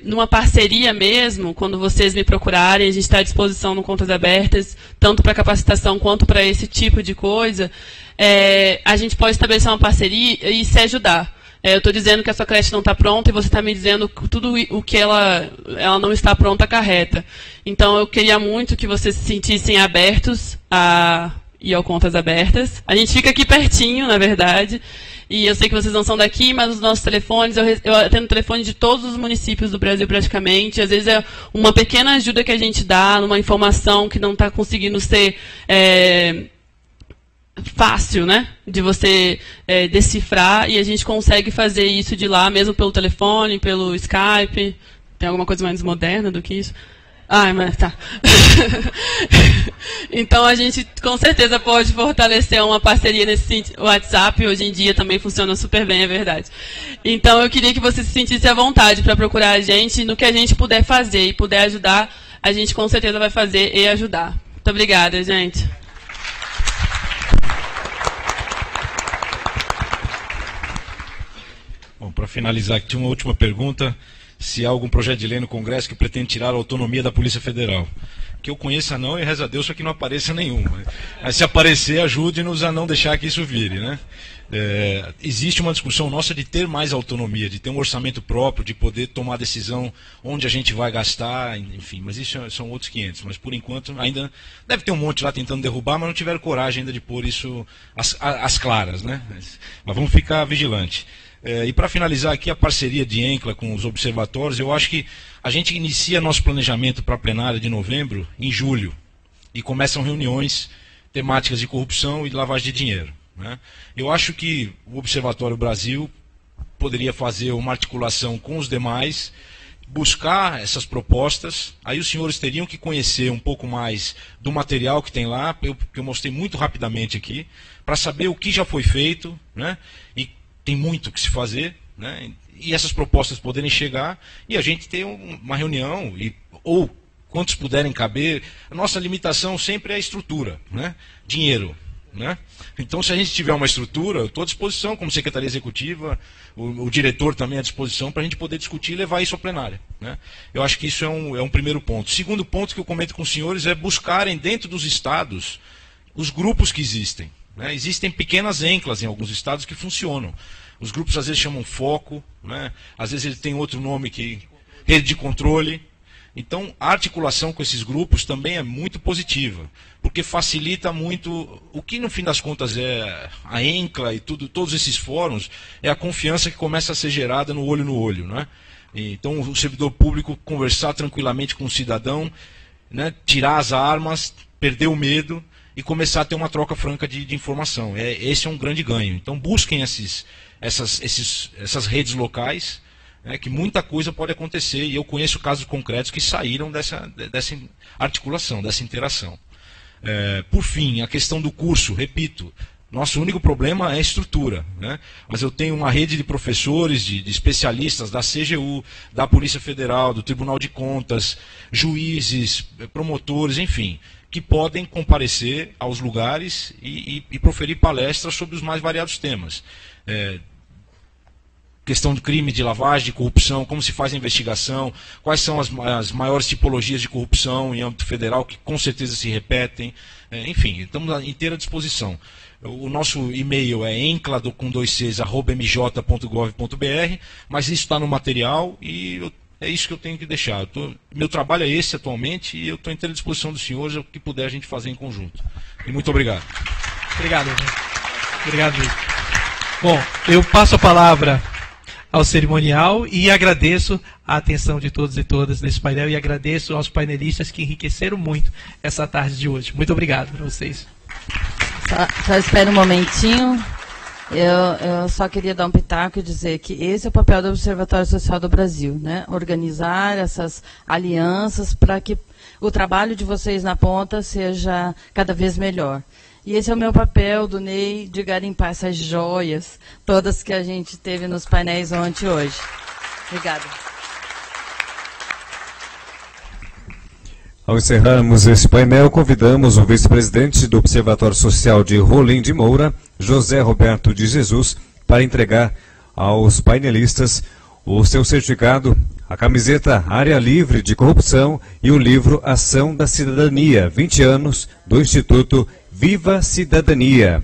numa parceria mesmo, quando vocês me procurarem, a gente está à disposição no Contas Abertas, tanto para capacitação quanto para esse tipo de coisa, a gente pode estabelecer uma parceria e se ajudar. Eu estou dizendo que a sua creche não está pronta e você está me dizendo tudo o que ela não está pronta acarreta. Então, eu queria muito que vocês se sentissem abertos a ir ao Contas Abertas. A gente fica aqui pertinho, na verdade, e eu sei que vocês não são daqui, mas os nossos telefones, eu atendo o telefone de todos os municípios do Brasil praticamente. Às vezes é uma pequena ajuda que a gente dá, numa informação que não está conseguindo ser fácil, né, de você decifrar, e a gente consegue fazer isso de lá, mesmo pelo telefone, pelo Skype. Tem alguma coisa mais moderna do que isso? Ah, mas tá. Então, a gente com certeza pode fortalecer uma parceria nesse WhatsApp. Hoje em dia também funciona super bem, é verdade. Então, eu queria que você se sentisse à vontade para procurar a gente. No que a gente puder fazer e puder ajudar, a gente com certeza vai fazer e ajudar. Muito obrigada, gente.
Bom, para finalizar, aqui tinha uma última pergunta. Se há algum projeto de lei no Congresso que pretende tirar a autonomia da Polícia Federal. Que eu conheça não, e reza a Deus para que não apareça nenhum. Mas se aparecer, ajude-nos a não deixar que isso vire, né? Existe uma discussão nossa de ter mais autonomia, de ter um orçamento próprio, de poder tomar decisão onde a gente vai gastar, enfim, mas isso são outros 500. Mas por enquanto ainda deve ter um monte lá tentando derrubar, mas não tiveram coragem ainda de pôr isso às claras, né? Mas vamos ficar vigilantes. E para finalizar aqui a parceria de ENCLA com os observatórios, eu acho que a gente inicia nosso planejamento para a plenária de novembro em julho e começam reuniões temáticas de corrupção e de lavagem de dinheiro, né? Eu acho que o Observatório Brasil poderia fazer uma articulação com os demais, buscar essas propostas. Aí os senhores teriam que conhecer um pouco mais do material que tem lá, que eu mostrei muito rapidamente aqui, para saber o que já foi feito, né? E tem muito que se fazer, né? E essas propostas poderem chegar e a gente ter uma reunião, ou quantos puderem caber. A nossa limitação sempre é a estrutura, né? Dinheiro, né? Então, se a gente tiver uma estrutura, eu estou à disposição, como Secretaria Executiva, o diretor também à disposição, para a gente poder discutir e levar isso à plenária, né? Eu acho que isso é um primeiro ponto. Segundo ponto que eu comento com os senhores é buscarem dentro dos estados os grupos que existem, né? Existem pequenas ENCLAs em alguns estados que funcionam. Os grupos às vezes chamam foco, né? Às vezes eles têm outro nome, que rede de controle. Então, a articulação com esses grupos também é muito positiva, porque facilita muito. O que no fim das contas é a ENCLA e todos esses fóruns, é a confiança que começa a ser gerada no olho, né? Então, o servidor público conversar tranquilamente com o cidadão, né? Tirar as armas, perder o medo e começar a ter uma troca franca de informação. Esse é um grande ganho. Então, busquem essas redes locais, né, que muita coisa pode acontecer, e eu conheço casos concretos que saíram dessa articulação, dessa interação. Por fim, a questão do curso, repito, nosso único problema é a estrutura, né? Mas eu tenho uma rede de professores, de especialistas da CGU, da Polícia Federal, do Tribunal de Contas, juízes, promotores, enfim, que podem comparecer aos lugares e proferir palestras sobre os mais variados temas. Questão de crime, de lavagem, de corrupção, como se faz a investigação, quais são as maiores tipologias de corrupção em âmbito federal, que com certeza se repetem. Enfim, estamos à inteira disposição. O nosso e-mail é encla@mj.gov.br, mas isso está no material e é isso que eu tenho que deixar. Meu trabalho é esse atualmente e eu estou à inteira disposição dos senhores, o que puder a gente fazer em conjunto. E muito obrigado.
Obrigado. Obrigado, Luiz. Bom, eu passo a palavra ao cerimonial e agradeço a atenção de todos e todas nesse painel e agradeço aos painelistas que enriqueceram muito essa tarde de hoje. Muito obrigado para vocês.
Só espera um momentinho. Eu só queria dar um pitaco e dizer que esse é o papel do Observatório Social do Brasil, né? Organizar essas alianças para que o trabalho de vocês na ponta seja cada vez melhor. E esse é o meu papel, do Ney, de garimpar essas joias, todas que a gente teve nos painéis ontem e hoje. Obrigada.
Ao encerrarmos esse painel, convidamos o vice-presidente do Observatório Social de Rolim de Moura, José Roberto de Jesus, para entregar aos painelistas o seu certificado, a camiseta Área Livre de Corrupção e o livro Ação da Cidadania, 20 anos, do Instituto Viva Cidadania.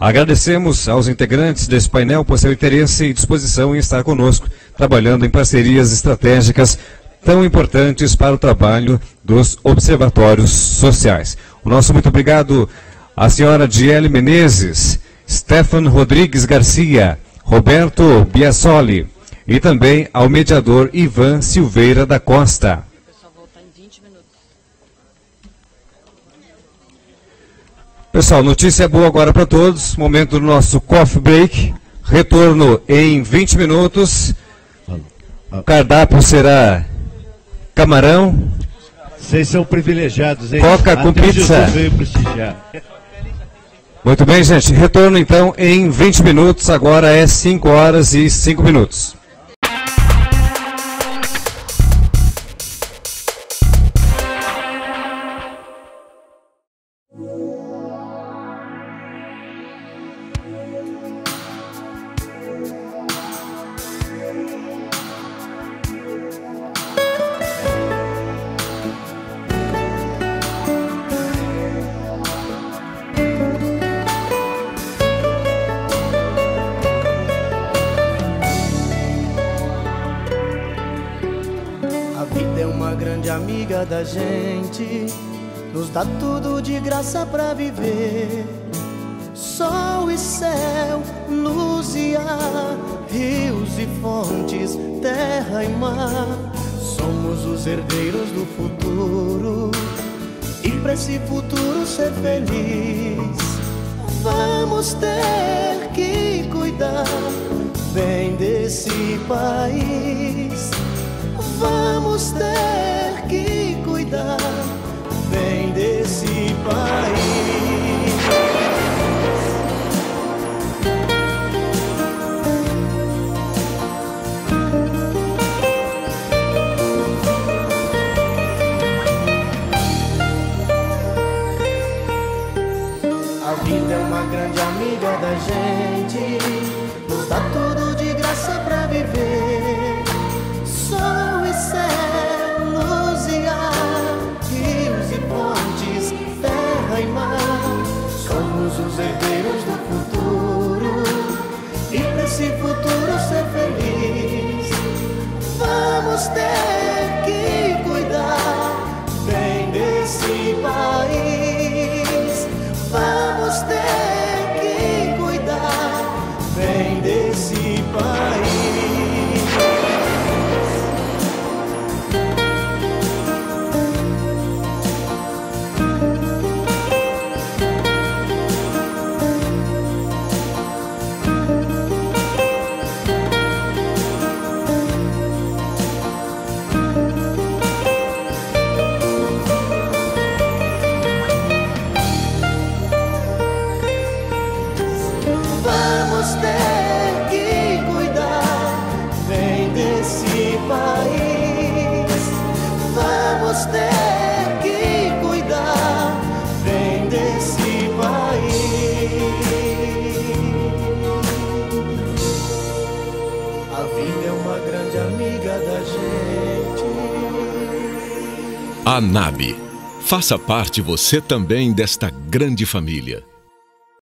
Agradecemos aos integrantes desse painel por seu interesse e disposição em estar conosco, trabalhando em parcerias estratégicas tão importantes para o trabalho dos observatórios sociais. O nosso muito obrigado à senhora Diele Menezes, Stefan Rodrigues Garcia, Roberto Biasoli e também ao mediador Ivan Silveira da Costa. Pessoal, notícia boa agora para todos, momento do nosso coffee break, retorno em 20 minutos, o cardápio será camarão.
Vocês são privilegiados, hein?
Coca com
Até
pizza.
veio prestigiar.
Muito bem, gente. Retorno então em 20 minutos. Agora é 5 horas e 5 minutos.
Da gente nos dá tudo de graça pra viver. Sol e céu, luz e ar, rios e fontes, terra e mar. Somos os herdeiros do futuro e pra esse futuro ser feliz vamos ter que cuidar bem desse país. Vamos ter que cuidar bem desse país. A vida é uma grande amiga da gente, nos dá tudo de graça pra viver. Sol e céu, luz e ar, rios e pontes, terra e mar. Somos os herdeiros do futuro e pra esse futuro ser feliz vamos ter que cuidar bem desse país. Vamos ter que cuidar bem desse país. Vamos ter que cuidar bem desse país. Vamos ter que cuidar bem desse país. A vida é uma grande amiga da gente.
A NAB. Faça parte você também desta grande família.